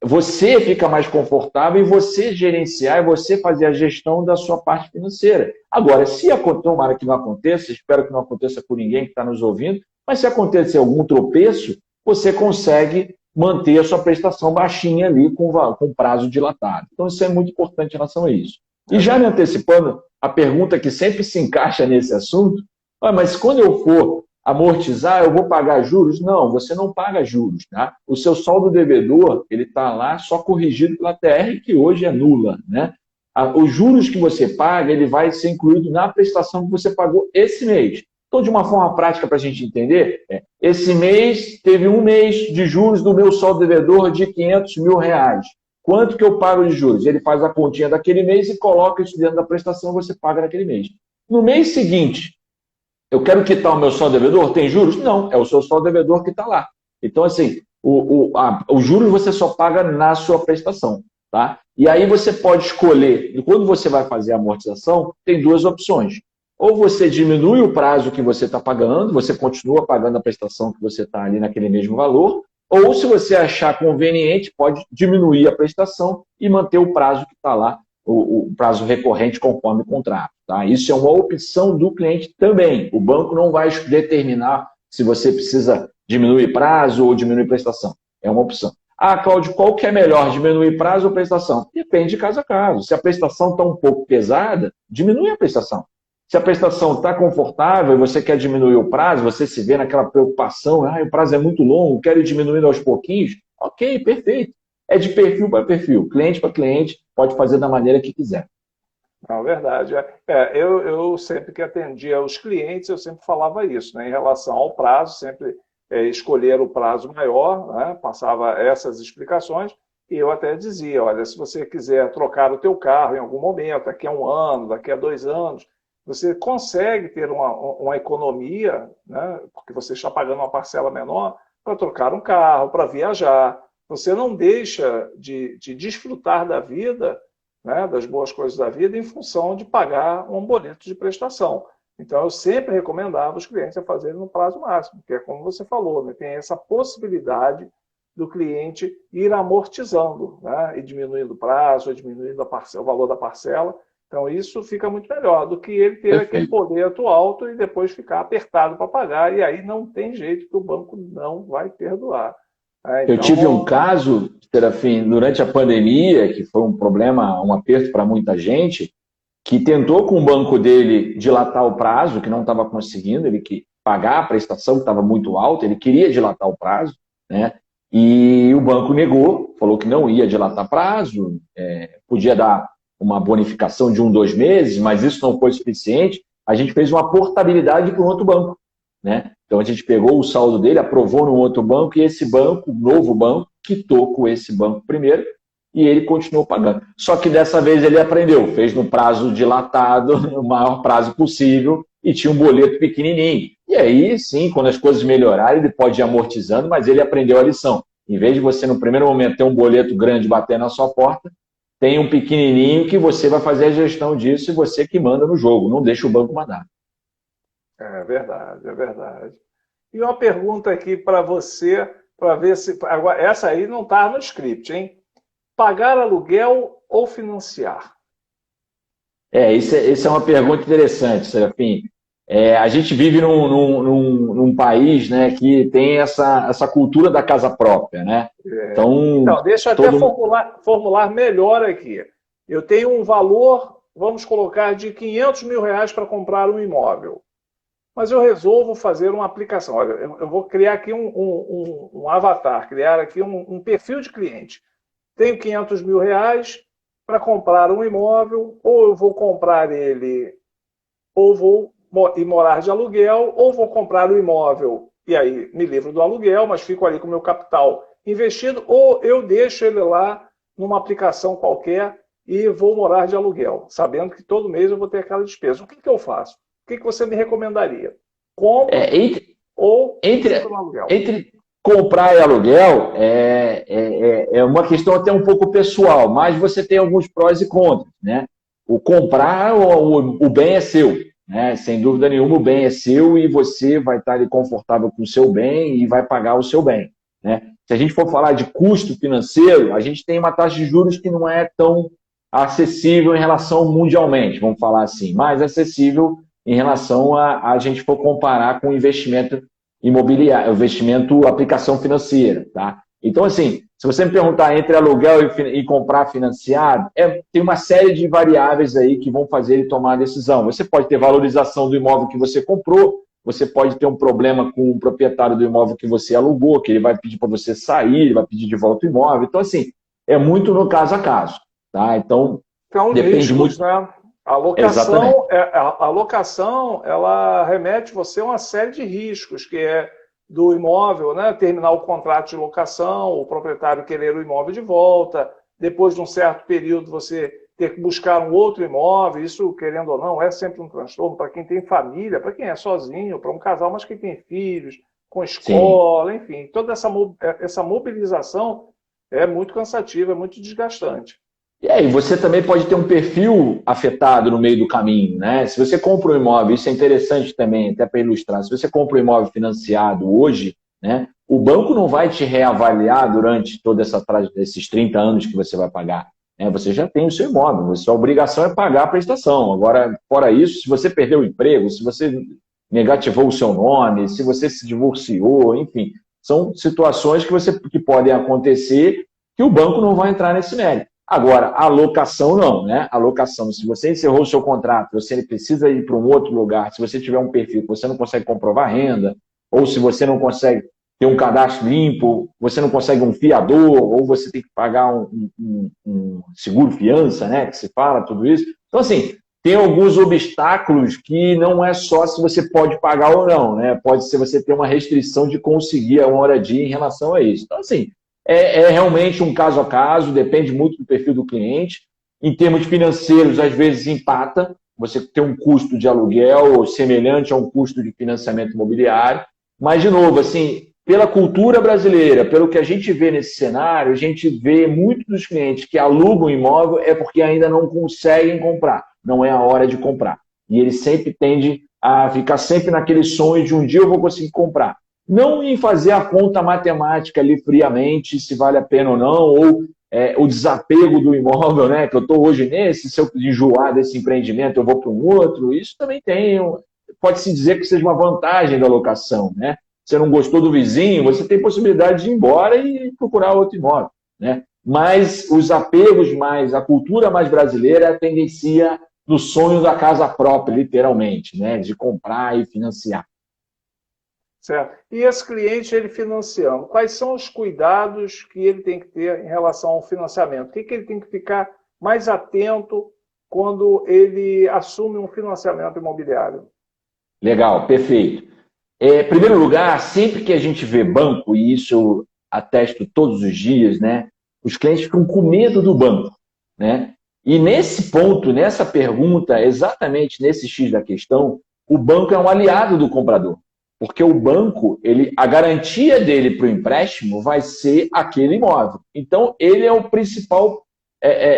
você fica mais confortável em você gerenciar e você fazer a gestão da sua parte financeira. Agora, se tomara que não aconteça, espero que não aconteça com ninguém que está nos ouvindo, mas se acontecer algum tropeço, você consegue manter a sua prestação baixinha ali com prazo dilatado. Então, isso é muito importante em relação a isso. E já me antecipando, a pergunta que sempre se encaixa nesse assunto, mas quando eu for amortizar, eu vou pagar juros? Não, você não paga juros. Tá? O seu saldo devedor, ele está lá só corrigido pela TR, que hoje é nula. Né? Os juros que você paga, ele vai ser incluído na prestação que você pagou esse mês. Então, de uma forma prática para a gente entender, esse mês teve um mês de juros do meu saldo devedor de R$500 mil. Quanto que eu pago de juros? Ele faz a continha daquele mês e coloca isso dentro da prestação, você paga naquele mês. No mês seguinte, eu quero quitar o meu saldo devedor? Tem juros? Não, é o seu saldo devedor que está lá. Então, assim, os juros você só paga na sua prestação. Tá? E aí você pode escolher, quando você vai fazer a amortização, tem duas opções. Ou você diminui o prazo que você está pagando, você continua pagando a prestação que você está ali naquele mesmo valor, ou se você achar conveniente, pode diminuir a prestação e manter o prazo que está lá, o prazo recorrente conforme o contrato. Tá? Isso é uma opção do cliente também. O banco não vai determinar se você precisa diminuir prazo ou diminuir prestação. É uma opção. Ah, Cláudio, qual que é melhor, diminuir prazo ou prestação? Depende de caso a caso. Se a prestação está um pouco pesada, diminui a prestação. Se a prestação está confortável e você quer diminuir o prazo, você se vê naquela preocupação, o prazo é muito longo, quero ir diminuindo aos pouquinhos, ok, perfeito. É de perfil para perfil, cliente para cliente, pode fazer da maneira que quiser. Não, verdade. Eu sempre que atendia os clientes, eu sempre falava isso, né? Em relação ao prazo, sempre escolher o prazo maior, né? Passava essas explicações, e eu até dizia, olha, se você quiser trocar o teu carro em algum momento, daqui a 1 ano, daqui a 2 anos, você consegue ter uma economia, né? Porque você está pagando uma parcela menor para trocar um carro, para viajar. Você não deixa de desfrutar da vida, né? Das boas coisas da vida, em função de pagar um boleto de prestação. Então, eu sempre recomendava os clientes a fazerem no prazo máximo, que é como você falou, né? Tem essa possibilidade do cliente ir amortizando, né? E diminuindo o prazo, diminuindo o valor da parcela. Então, isso fica muito melhor do que ele ter aquele boleto alto e depois ficar apertado para pagar, e aí não tem jeito que o banco não vai perdoar. Então... Eu tive um caso, Serafim, durante a pandemia, que foi um problema, um aperto para muita gente, que tentou com o banco dele dilatar o prazo, que não estava conseguindo, ele que pagar a prestação que estava muito alta, ele queria dilatar o prazo, né? E o banco negou, falou que não ia dilatar prazo, podia dar uma bonificação de 1, 2 meses, mas isso não foi suficiente. A gente fez uma portabilidade para um outro banco, né? Então a gente pegou o saldo dele, aprovou num outro banco, e esse banco, o novo banco, quitou com esse banco primeiro, e ele continuou pagando. Só que dessa vez ele aprendeu, fez no prazo dilatado, o maior prazo possível, e tinha um boleto pequenininho. E aí, sim, quando as coisas melhorarem, ele pode ir amortizando, mas ele aprendeu a lição. Em vez de você, no primeiro momento, ter um boleto grande batendo na sua porta, tem um pequenininho que você vai fazer a gestão disso e você que manda no jogo, não deixa o banco mandar. É verdade, é verdade. E uma pergunta aqui para você, para ver se... Agora, essa aí não está no script, hein? Pagar aluguel ou financiar? Isso é uma pergunta interessante, Serafim. A gente vive num país, né, que tem essa cultura da casa própria, né? Então, deixa eu até formular melhor aqui. Eu tenho um valor, vamos colocar, de R$500 mil para comprar um imóvel. Mas eu resolvo fazer uma aplicação. Olha, eu vou criar aqui um avatar, criar aqui um perfil de cliente. Tenho R$500 mil para comprar um imóvel, ou eu vou comprar ele, ou vou ir morar de aluguel, ou vou comprar o imóvel e aí me livro do aluguel, mas fico ali com o meu capital investido, ou eu deixo ele lá numa aplicação qualquer e vou morar de aluguel, sabendo que todo mês eu vou ter aquela despesa. O que eu faço? O que você me recomendaria? Compro ou fico no aluguel? Entre comprar e aluguel é uma questão até um pouco pessoal, mas você tem alguns prós e contras, né? O comprar, o bem é seu, né? Sem dúvida nenhuma, o bem é seu e você vai estar ali confortável com o seu bem e vai pagar o seu bem, né? se a gente for falar de custo financeiro, a gente tem uma taxa de juros que não é tão acessível em relação mundialmente, vamos falar assim, mais acessível em relação a gente for comparar com o investimento imobiliário, investimento, aplicação financeira, tá? Então, assim, se você me perguntar entre aluguel e comprar financiado, tem uma série de variáveis aí que vão fazer ele tomar a decisão. Você pode ter valorização do imóvel que você comprou, você pode ter um problema com o proprietário do imóvel que você alugou, que ele vai pedir para você sair, ele vai pedir de volta o imóvel. Então, assim, é muito no caso a caso, tá? Então, depende riscos, muito. Né? A locação, ela remete você a uma série de riscos, que é do imóvel, né? Terminar o contrato de locação, o proprietário querer o imóvel de volta, depois de um certo período você ter que buscar um outro imóvel, isso, querendo ou não, é sempre um transtorno para quem tem família, para quem é sozinho, para um casal, mas quem tem filhos, com escola, Sim. Enfim, toda essa mobilização é muito cansativa, é muito desgastante. E aí, você também pode ter um perfil afetado no meio do caminho, né? Se você compra um imóvel, isso é interessante também, até para ilustrar, se você compra um imóvel financiado hoje, né, o banco não vai te reavaliar durante toda esses 30 anos que você vai pagar. Né? Você já tem o seu imóvel, a sua obrigação é pagar a prestação. Agora, fora isso, se você perdeu o emprego, se você negativou o seu nome, se você se divorciou, enfim, são situações que podem acontecer que o banco não vai entrar nesse mérito. Agora, a locação não, né? A locação, se você encerrou o seu contrato, você precisa ir para um outro lugar, se você tiver um perfil que você não consegue comprovar renda, ou se você não consegue ter um cadastro limpo, você não consegue um fiador, ou você tem que pagar um seguro-fiança, né? Que se fala, tudo isso. Então, assim, tem alguns obstáculos que não é só se você pode pagar ou não, né? Pode ser você ter uma restrição de conseguir a moradia em relação a isso. Então, assim, é realmente um caso a caso, depende muito do perfil do cliente. Em termos financeiros, às vezes empata, você tem um custo de aluguel semelhante a um custo de financiamento imobiliário, mas, de novo, assim, pela cultura brasileira, pelo que a gente vê nesse cenário, a gente vê muitos dos clientes que alugam imóvel é porque ainda não conseguem comprar, não é a hora de comprar. E eles sempre tendem a ficar sempre naquele sonho de um dia eu vou conseguir comprar. Não em fazer a conta matemática ali friamente, se vale a pena ou não, ou o desapego do imóvel, né? Que eu estou hoje nesse, se eu enjoar desse empreendimento, eu vou para um outro. Isso também pode-se dizer que seja uma vantagem da locação, né? Você não gostou do vizinho, você tem possibilidade de ir embora e procurar outro imóvel, né? Mas os apegos a cultura mais brasileira tendencia no sonho da casa própria, literalmente, né? De comprar e financiar. Certo. E esse cliente, ele financiando, quais são os cuidados que ele tem que ter em relação ao financiamento? O que ele tem que ficar mais atento quando ele assume um financiamento imobiliário? Legal, perfeito. Em primeiro lugar, sempre que a gente vê banco, e isso eu atesto todos os dias, né, os clientes ficam com medo do banco, né? E nesse ponto, nessa pergunta, exatamente nesse X da questão, o banco é um aliado do comprador. Porque o banco, a garantia dele para o empréstimo vai ser aquele imóvel. Então, ele é o principal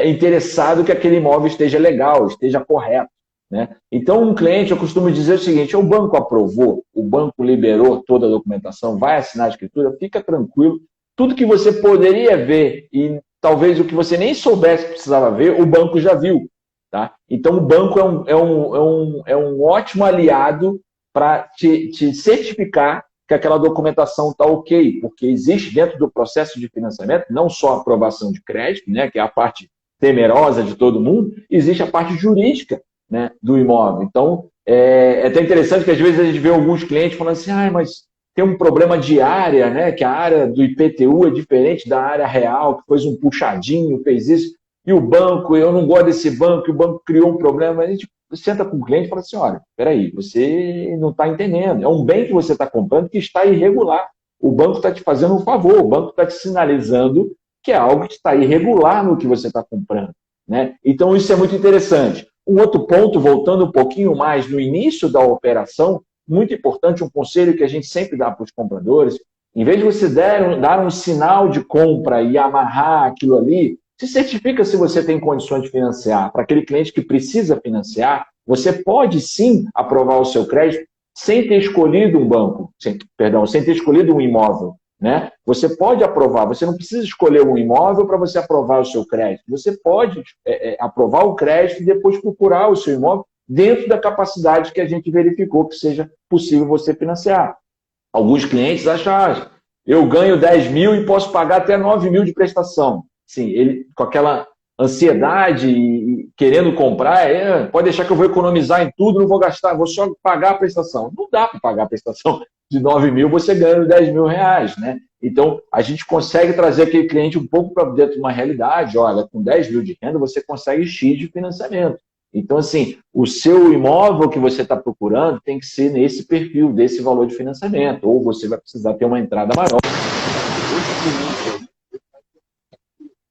interessado que aquele imóvel esteja legal, esteja correto. Né? Então, um cliente, eu costumo dizer o seguinte, o banco aprovou, o banco liberou toda a documentação, vai assinar a escritura, fica tranquilo. Tudo que você poderia ver e talvez o que você nem soubesse que precisava ver, o banco já viu. Tá? Então, o banco é um ótimo aliado para te certificar que aquela documentação está ok, porque existe dentro do processo de financiamento não só a aprovação de crédito, né, que é a parte temerosa de todo mundo, existe a parte jurídica, né, do imóvel. Então, é até interessante que às vezes a gente vê alguns clientes falando assim, mas tem um problema de área, né, que a área do IPTU é diferente da área real, que fez um puxadinho, fez isso, e o banco, eu não gosto desse banco, o banco criou um problema. A gente senta com o cliente e fala assim, olha, peraí, você não está entendendo, é um bem que você está comprando que está irregular. O banco está te fazendo um favor, o banco está te sinalizando que é algo que está irregular no que você está comprando. Né? Então, isso é muito interessante. Um outro ponto, voltando um pouquinho mais no início da operação, muito importante, um conselho que a gente sempre dá para os compradores, em vez de você dar um sinal de compra e amarrar aquilo ali, se certifica se você tem condições de financiar. Para aquele cliente que precisa financiar, você pode sim aprovar o seu crédito sem ter escolhido um banco, sem ter escolhido um imóvel. né? Você pode aprovar, você não precisa escolher um imóvel para você aprovar o seu crédito. Você pode aprovar o crédito e depois procurar o seu imóvel dentro da capacidade que a gente verificou que seja possível você financiar. Alguns clientes acham, eu ganho 10 mil e posso pagar até 9 mil de prestação. Sim, ele com aquela ansiedade e querendo comprar, pode deixar que eu vou economizar em tudo, não vou gastar, vou só pagar a prestação. Não dá para pagar a prestação de 9 mil, você ganhando 10 mil reais, né? Então, a gente consegue trazer aquele cliente um pouco para dentro de uma realidade. Olha, com 10 mil de renda, você consegue X de financiamento. Então, assim, o seu imóvel que você está procurando tem que ser nesse perfil, desse valor de financiamento. Ou você vai precisar ter uma entrada maior.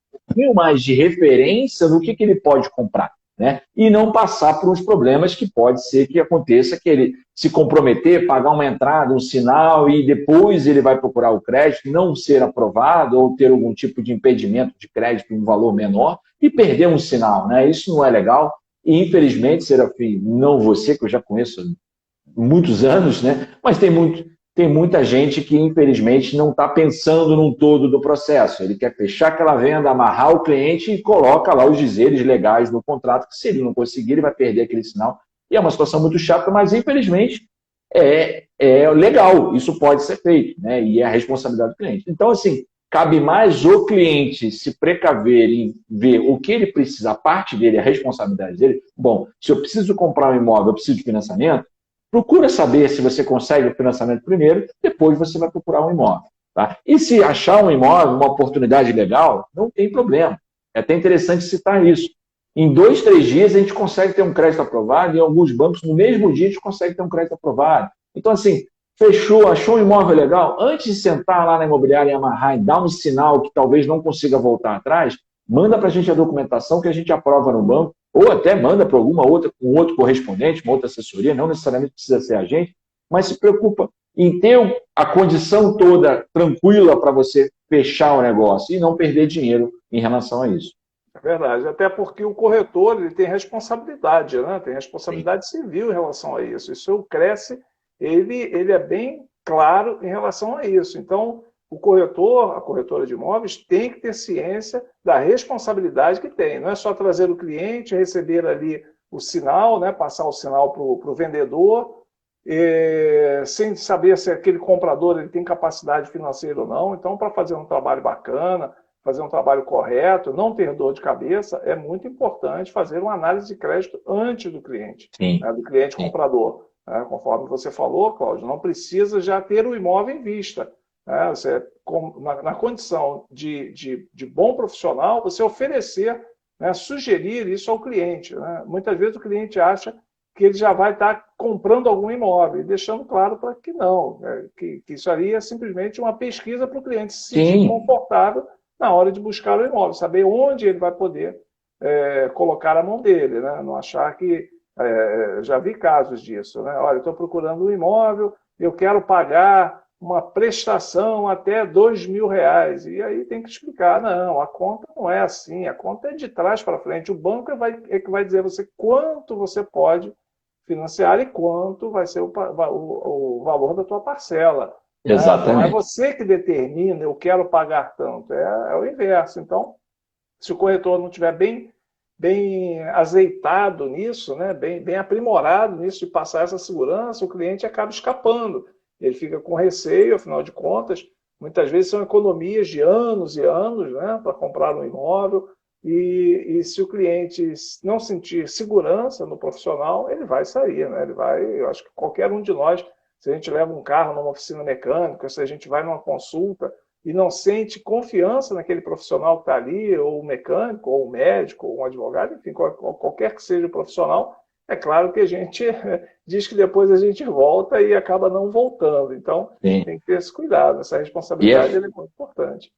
Um pouquinho mais de referência no que ele pode comprar, né? E não passar por uns problemas que pode ser que aconteça, que ele se comprometer, pagar uma entrada, um sinal, e depois ele vai procurar o crédito, não ser aprovado ou ter algum tipo de impedimento de crédito em um valor menor e perder um sinal, né? Isso não é legal. E, infelizmente, Serafim, não você, que eu já conheço há muitos anos, né? Mas tem muita gente que, infelizmente, não está pensando num todo do processo. Ele quer fechar aquela venda, amarrar o cliente e coloca lá os dizeres legais no contrato, que se ele não conseguir, ele vai perder aquele sinal. E é uma situação muito chata, mas, infelizmente, é legal. Isso pode ser feito, né? E é a responsabilidade do cliente. Então, assim, cabe mais o cliente se precaver e ver o que ele precisa, a parte dele, a responsabilidade dele. Bom, se eu preciso comprar um imóvel, eu preciso de financiamento, procura saber se você consegue o financiamento primeiro, depois você vai procurar um imóvel. Tá? E se achar um imóvel, uma oportunidade legal, não tem problema. É até interessante citar isso. Em 2, 3 dias a gente consegue ter um crédito aprovado, e em alguns bancos, no mesmo dia, a gente consegue ter um crédito aprovado. Então, assim, fechou, achou um imóvel legal, antes de sentar lá na imobiliária e amarrar e dar um sinal que talvez não consiga voltar atrás, manda para a gente a documentação que a gente aprova no banco, ou até manda para um outro correspondente, uma outra assessoria, não necessariamente precisa ser a gente, mas se preocupa em ter a condição toda tranquila para você fechar o negócio e não perder dinheiro em relação a isso. É verdade, até porque o corretor ele tem responsabilidade, né? Tem responsabilidade civil em relação a isso. Isso cresce, ele é bem claro em relação a isso. Então, o corretor, a corretora de imóveis, tem que ter ciência da responsabilidade que tem. Não é só trazer o cliente, receber ali o sinal, né, passar o sinal para o vendedor, sem saber se aquele comprador ele tem capacidade financeira ou não. Então, para fazer um trabalho bacana, fazer um trabalho correto, não ter dor de cabeça, é muito importante fazer uma análise de crédito antes do cliente, né, do cliente comprador. Né? Conforme você falou, Cláudio, não precisa já ter o imóvel em vista. Você, na condição de bom profissional, você oferecer, né, sugerir isso ao cliente. Né? Muitas vezes o cliente acha que ele já vai estar comprando algum imóvel, e deixando claro para que não, que isso ali é simplesmente uma pesquisa para o cliente se sentir confortável na hora de buscar o imóvel, saber onde ele vai poder colocar a mão dele, né? Não achar que... já vi casos disso. Né? Olha, eu estou procurando um imóvel, eu quero pagar uma prestação até R$2.000. E aí tem que explicar, não, a conta não é assim, a conta é de trás para frente. O banco é que vai dizer a você quanto você pode financiar e quanto vai ser o valor da tua parcela. Exatamente. Não é você que determina, eu quero pagar tanto, é o inverso. Então, se o corretor não estiver bem azeitado nisso, né, bem aprimorado nisso de passar essa segurança, o cliente acaba escapando. Ele fica com receio, afinal de contas, muitas vezes são economias de anos e anos, né, para comprar um imóvel, e se o cliente não sentir segurança no profissional, ele vai sair, né? Eu acho que qualquer um de nós, se a gente leva um carro numa oficina mecânica, se a gente vai numa consulta e não sente confiança naquele profissional que está ali, ou o mecânico, ou o médico, ou um advogado, enfim, qualquer que seja o profissional, é claro que a gente diz que depois a gente volta e acaba não voltando. Então, tem que ter esse cuidado, essa responsabilidade é muito importante.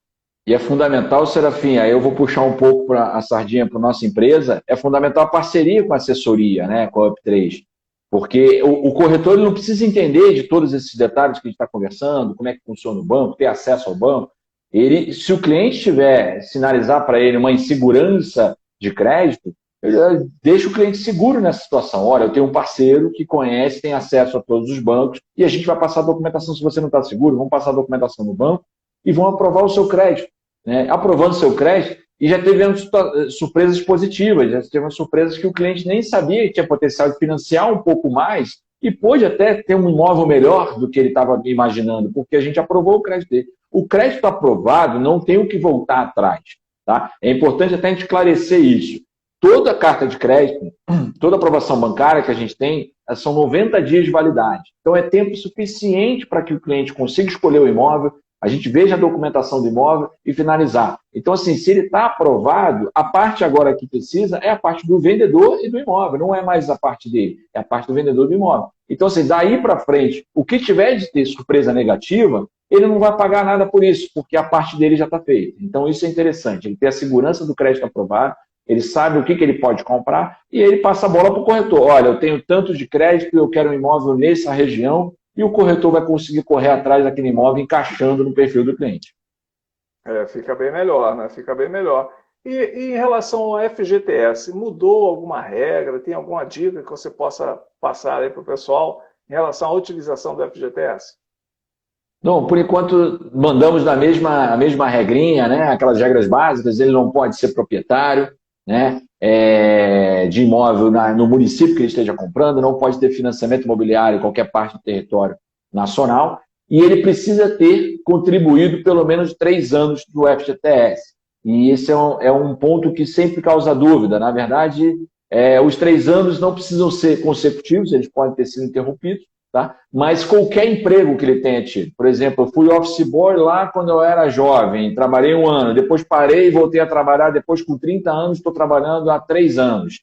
E é fundamental, Serafim, aí eu vou puxar um pouco a sardinha para a nossa empresa, é fundamental a parceria com a assessoria, né, com a Up3. Porque o corretor ele não precisa entender de todos esses detalhes que a gente está conversando, como é que funciona o banco, ter acesso ao banco. Se o cliente tiver, sinalizar para ele uma insegurança de crédito, deixa o cliente seguro nessa situação. Olha, eu tenho um parceiro que conhece, tem acesso a todos os bancos, e a gente vai passar a documentação. Se você não está seguro, vamos passar a documentação no banco, e vão aprovar o seu crédito. Né? Aprovando o seu crédito, e já tivemos surpresas positivas, já tivemos surpresas que o cliente nem sabia que tinha potencial de financiar um pouco mais e pôde até ter um imóvel melhor do que ele estava imaginando, porque a gente aprovou o crédito dele. O crédito aprovado não tem o que voltar atrás. Tá? É importante até a gente esclarecer isso. Toda carta de crédito, toda aprovação bancária que a gente tem, são 90 dias de validade. Então é tempo suficiente para que o cliente consiga escolher o imóvel, a gente veja a documentação do imóvel e finalizar. Então, assim, se ele está aprovado, a parte agora que precisa é a parte do vendedor e do imóvel, não é mais a parte dele, é a parte do vendedor do imóvel. Então, assim, daí para frente, o que tiver de ter surpresa negativa, ele não vai pagar nada por isso, porque a parte dele já está feita. Então, isso é interessante, ele tem a segurança do crédito aprovado, ele sabe o que ele pode comprar e ele passa a bola para o corretor. Olha, eu tenho tanto de crédito, eu quero um imóvel nessa região, e o corretor vai conseguir correr atrás daquele imóvel encaixando no perfil do cliente. Fica bem melhor, né? Fica bem melhor. E em relação ao FGTS, mudou alguma regra? Tem alguma dica que você possa passar aí para o pessoal em relação à utilização do FGTS? Não, por enquanto mandamos a mesma regrinha, né? Aquelas regras básicas, ele não pode ser proprietário, né? De imóvel no município que ele esteja comprando, não pode ter financiamento imobiliário em qualquer parte do território nacional, e ele precisa ter contribuído pelo menos 3 anos do FGTS. E esse é um ponto que sempre causa dúvida. Na verdade, os 3 anos não precisam ser consecutivos, eles podem ter sido interrompidos, tá? Mas qualquer emprego que ele tenha tido. Por exemplo, eu fui office boy lá quando eu era jovem, trabalhei 1 ano, depois parei e voltei a trabalhar, depois com 30 anos estou trabalhando há 3 anos.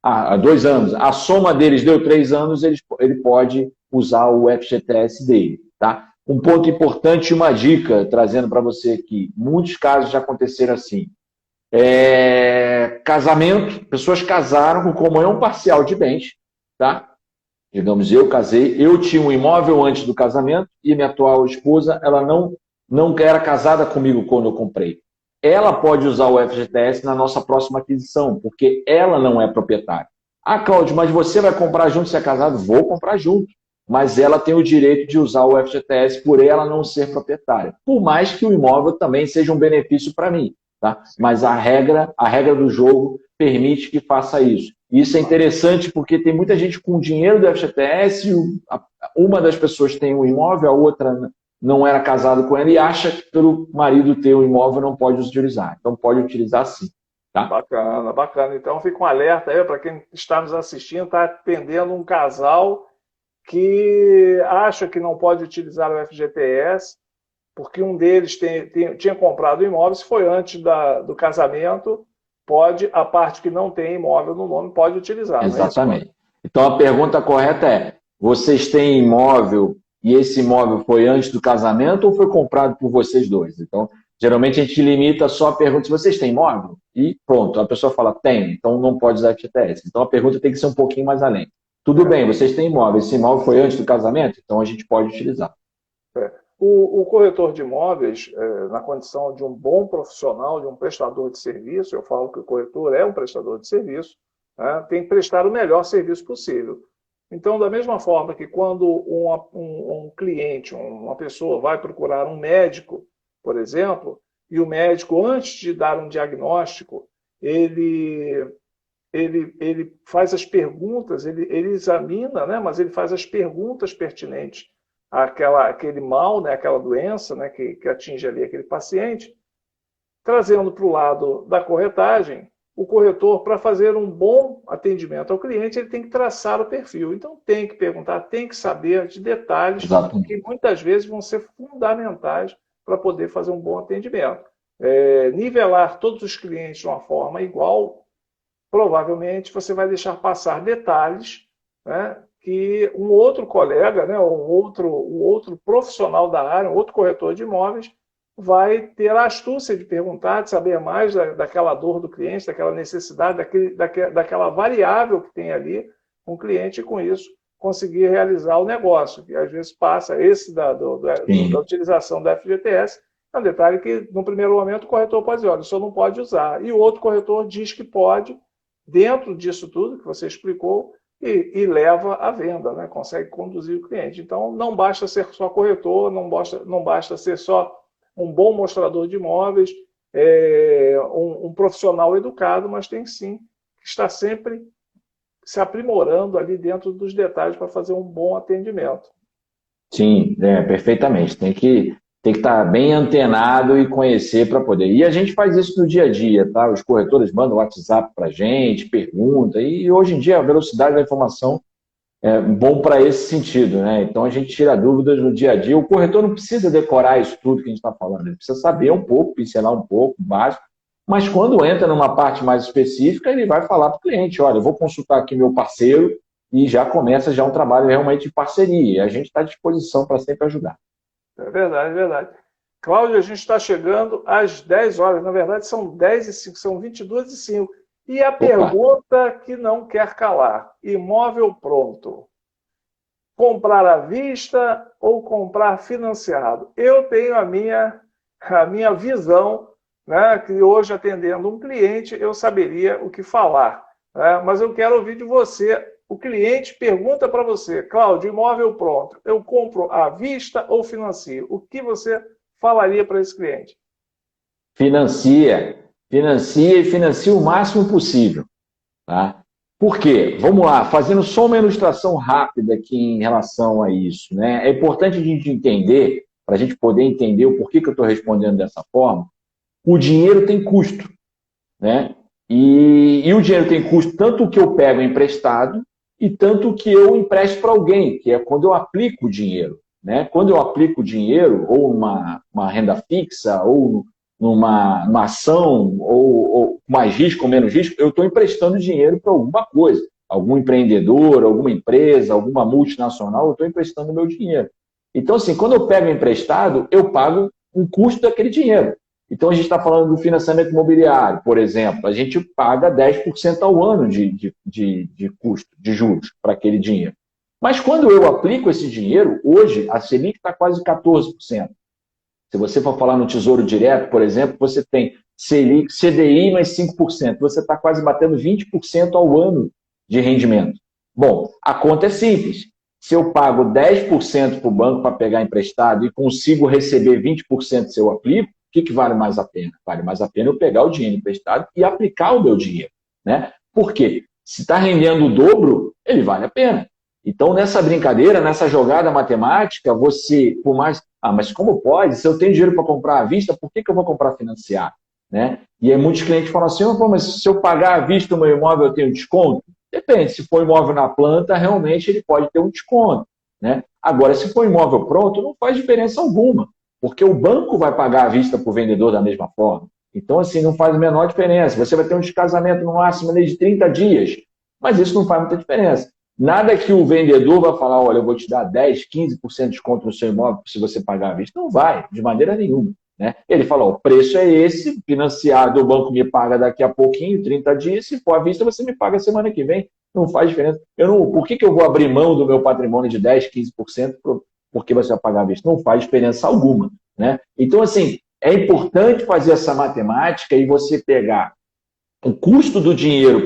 Há 2 anos. A soma deles deu 3 anos, ele pode usar o FGTS dele. Tá? Um ponto importante e uma dica, trazendo para você aqui. Muitos casos já aconteceram assim. Casamento, pessoas casaram com comunhão parcial de bens, tá? Digamos, eu casei, eu tinha um imóvel antes do casamento e minha atual esposa, ela não era casada comigo quando eu comprei. Ela pode usar o FGTS na nossa próxima aquisição, porque ela não é proprietária. Cláudio, mas você vai comprar junto se é casado? Vou comprar junto. Mas ela tem o direito de usar o FGTS por ela não ser proprietária. Por mais que o imóvel também seja um benefício para mim. Tá? Mas a regra do jogo permite que faça isso. Isso é interessante porque tem muita gente com dinheiro do FGTS, uma das pessoas tem um imóvel, a outra não era casada com ela e acha que pelo marido ter um imóvel não pode utilizar. Então pode utilizar sim. Tá? Bacana, bacana. Então fica um alerta aí para quem está nos assistindo, está atendendo um casal que acha que não pode utilizar o FGTS porque um deles tinha comprado o imóvel, se foi antes do casamento, a parte que não tem imóvel no nome pode utilizar. Exatamente. Não é isso? Então a pergunta correta é, vocês têm imóvel e esse imóvel foi antes do casamento ou foi comprado por vocês dois? Então, geralmente a gente limita só a pergunta se vocês têm imóvel e pronto, a pessoa fala, tem, então não pode usar FGTS. Então a pergunta tem que ser um pouquinho mais além. Tudo bem, vocês têm imóvel, esse imóvel foi antes do casamento, então a gente pode utilizar. O corretor de imóveis, na condição de um bom profissional, de um prestador de serviço, eu falo que o corretor é um prestador de serviço, né, tem que prestar o melhor serviço possível. Então, da mesma forma que quando um cliente, uma pessoa vai procurar um médico, por exemplo, e o médico, antes de dar um diagnóstico, ele faz as perguntas, ele examina, né, mas ele faz as perguntas pertinentes àquele mal, né, aquela doença, né, que atinge ali aquele paciente, trazendo para o lado da corretagem, o corretor, para fazer um bom atendimento ao cliente, ele tem que traçar o perfil. Então, tem que perguntar, tem que saber de detalhes que muitas vezes vão ser fundamentais para poder fazer um bom atendimento. Nivelar todos os clientes de uma forma igual, provavelmente você vai deixar passar detalhes, né, que um outro colega, né, um outro profissional da área, um outro corretor de imóveis, vai ter a astúcia de perguntar, de saber mais daquela dor do cliente, daquela necessidade, daquela variável que tem ali com o cliente e, com isso, conseguir realizar o negócio. Que às vezes passa da utilização da FGTS, é um detalhe que, no primeiro momento, o corretor pode dizer, olha, o senhor não pode usar. E o outro corretor diz que pode, dentro disso tudo que você explicou, e leva à venda, né? Consegue conduzir o cliente. Então, não basta ser só corretor, não basta ser só um bom mostrador de imóveis, um profissional educado, mas tem sim que estar sempre se aprimorando ali dentro dos detalhes para fazer um bom atendimento. Sim, perfeitamente. Tem que estar bem antenado e conhecer para poder. E a gente faz isso no dia a dia, tá? Os corretores mandam WhatsApp para a gente, pergunta, e hoje em dia a velocidade da informação é bom para esse sentido, né? Então a gente tira dúvidas no dia a dia. O corretor não precisa decorar isso tudo que a gente está falando, ele precisa saber um pouco, pincelar um pouco, básico, mas quando entra numa parte mais específica, ele vai falar para o cliente: olha, eu vou consultar aqui meu parceiro, e já começa um trabalho realmente de parceria. E a gente está à disposição para sempre ajudar. É verdade, é verdade. Cláudio, a gente está chegando às 10 horas. Na verdade, são 10h05, são 22h05. E a pergunta que não quer calar: imóvel pronto, comprar à vista ou comprar financiado? Eu tenho a minha visão, né, que hoje, atendendo um cliente, eu saberia o que falar. Né? Mas eu quero ouvir de você. O cliente pergunta para você: Cláudio, imóvel pronto, eu compro à vista ou financio? O que você falaria para esse cliente? Financia e financia o máximo possível. Tá? Por quê? Vamos lá, fazendo só uma ilustração rápida aqui em relação a isso. Né? É importante a gente entender, para a gente poder entender o porquê que eu estou respondendo dessa forma. O dinheiro tem custo. Né? E o dinheiro tem custo tanto o que eu pego emprestado e tanto que eu empresto para alguém, que é quando eu aplico o dinheiro. Né? Quando eu aplico o dinheiro, ou uma renda fixa, ou numa ação, ou mais risco ou menos risco, eu estou emprestando dinheiro para alguma coisa. Algum empreendedor, alguma empresa, alguma multinacional, eu estou emprestando meu dinheiro. Então, assim, quando eu pego emprestado, eu pago um custo daquele dinheiro. Então, a gente está falando do financiamento imobiliário, por exemplo. A gente paga 10% ao ano de custo, de juros, para aquele dinheiro. Mas quando eu aplico esse dinheiro, hoje, a Selic está quase 14%. Se você for falar no Tesouro Direto, por exemplo, você tem Selic, CDI mais 5%. Você está quase batendo 20% ao ano de rendimento. Bom, a conta é simples. Se eu pago 10% para o banco para pegar emprestado e consigo receber 20% se eu aplico, o que vale mais a pena? Vale mais a pena eu pegar o dinheiro emprestado e aplicar o meu dinheiro. Né? Por quê? Se está rendendo o dobro, ele vale a pena. Então, nessa brincadeira, nessa jogada matemática, você, por mais... mas como pode? Se eu tenho dinheiro para comprar à vista, por que eu vou comprar financiado? Né? E aí muitos clientes falam assim: mas se eu pagar à vista o meu imóvel, eu tenho desconto? Depende. Se for imóvel na planta, realmente ele pode ter um desconto. Né? Agora, se for imóvel pronto, não faz diferença alguma. Porque o banco vai pagar à vista para o vendedor da mesma forma. Então, assim, não faz a menor diferença. Você vai ter um descasamento no máximo de 30 dias, mas isso não faz muita diferença. Nada que o vendedor vai falar: olha, eu vou te dar 10, 15% de desconto no seu imóvel se você pagar à vista. Não vai, de maneira nenhuma. Né? Ele fala: o preço é esse, financiado, o banco me paga daqui a pouquinho, 30 dias, se for à vista, você me paga semana que vem. Não faz diferença. Por que eu vou abrir mão do meu patrimônio de 10, 15% porque você vai pagar à vista? Não faz diferença alguma. Né? Então, assim, é importante fazer essa matemática e você pegar o custo do dinheiro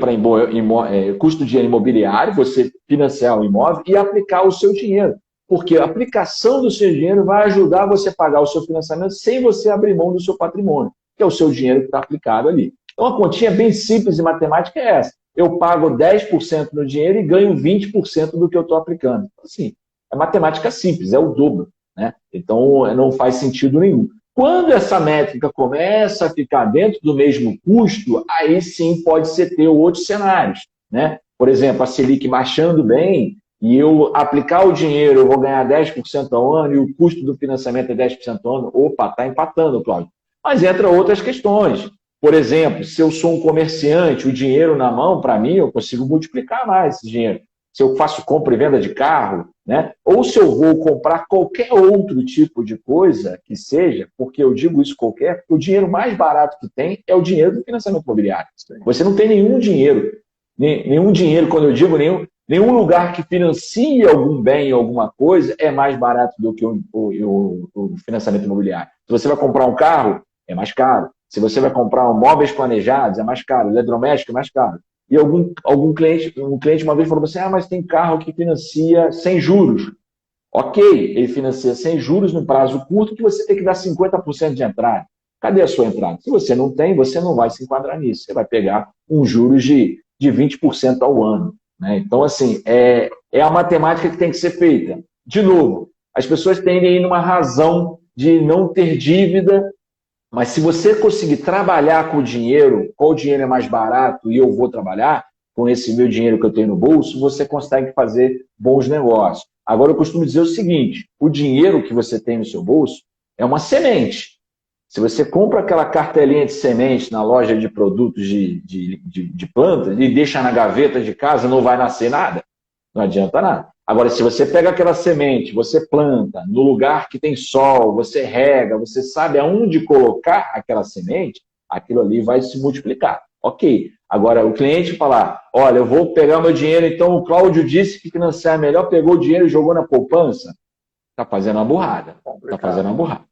custo do dinheiro imobiliário, você financiar o imóvel e aplicar o seu dinheiro. Porque a aplicação do seu dinheiro vai ajudar você a pagar o seu financiamento sem você abrir mão do seu patrimônio, que é o seu dinheiro que está aplicado ali. Então, a continha bem simples de matemática é essa. Eu pago 10% no dinheiro e ganho 20% do que eu estou aplicando. Então, assim, é matemática simples, é o dobro. Né? Então, não faz sentido nenhum. Quando essa métrica começa a ficar dentro do mesmo custo, aí sim pode ter outros cenários. Né? Por exemplo, a Selic marchando bem e eu aplicar o dinheiro, eu vou ganhar 10% ao ano e o custo do financiamento é 10% ao ano. Opa, está empatando, Cláudio. Mas entra outras questões. Por exemplo, se eu sou um comerciante, o dinheiro na mão, para mim, eu consigo multiplicar mais esse dinheiro. Se eu faço compra e venda de carro, né? Ou se eu vou comprar qualquer outro tipo de coisa que seja, porque eu digo isso qualquer, porque o dinheiro mais barato que tem é o dinheiro do financiamento imobiliário. Você não tem nenhum dinheiro, quando eu digo nenhum lugar que financie algum bem, alguma coisa, é mais barato do que o financiamento imobiliário. Se você vai comprar um carro, é mais caro. Se você vai comprar móveis planejados, é mais caro. Eletrodoméstico é mais caro. E um cliente uma vez falou assim: mas tem carro que financia sem juros. Ok, ele financia sem juros no prazo curto que você tem que dar 50% de entrada. Cadê a sua entrada? Se você não tem, você não vai se enquadrar nisso. Você vai pegar um juros de 20% ao ano. Né? Então, assim, é a matemática que tem que ser feita. De novo, as pessoas tendem a ir numa razão de não ter dívida, mas se você conseguir trabalhar com o dinheiro, qual dinheiro é mais barato e eu vou trabalhar com esse meu dinheiro que eu tenho no bolso, você consegue fazer bons negócios. Agora, eu costumo dizer o seguinte, o dinheiro que você tem no seu bolso é uma semente. Se você compra aquela cartelinha de semente na loja de produtos de plantas e deixa na gaveta de casa, não vai nascer nada. Não adianta nada. Agora, se você pega aquela semente, você planta no lugar que tem sol, você rega, você sabe aonde colocar aquela semente, aquilo ali vai se multiplicar. Ok. Agora, o cliente falar, olha, eu vou pegar meu dinheiro, então o Cláudio disse que financiar melhor, pegou o dinheiro e jogou na poupança, está fazendo uma burrada. Está fazendo uma burrada.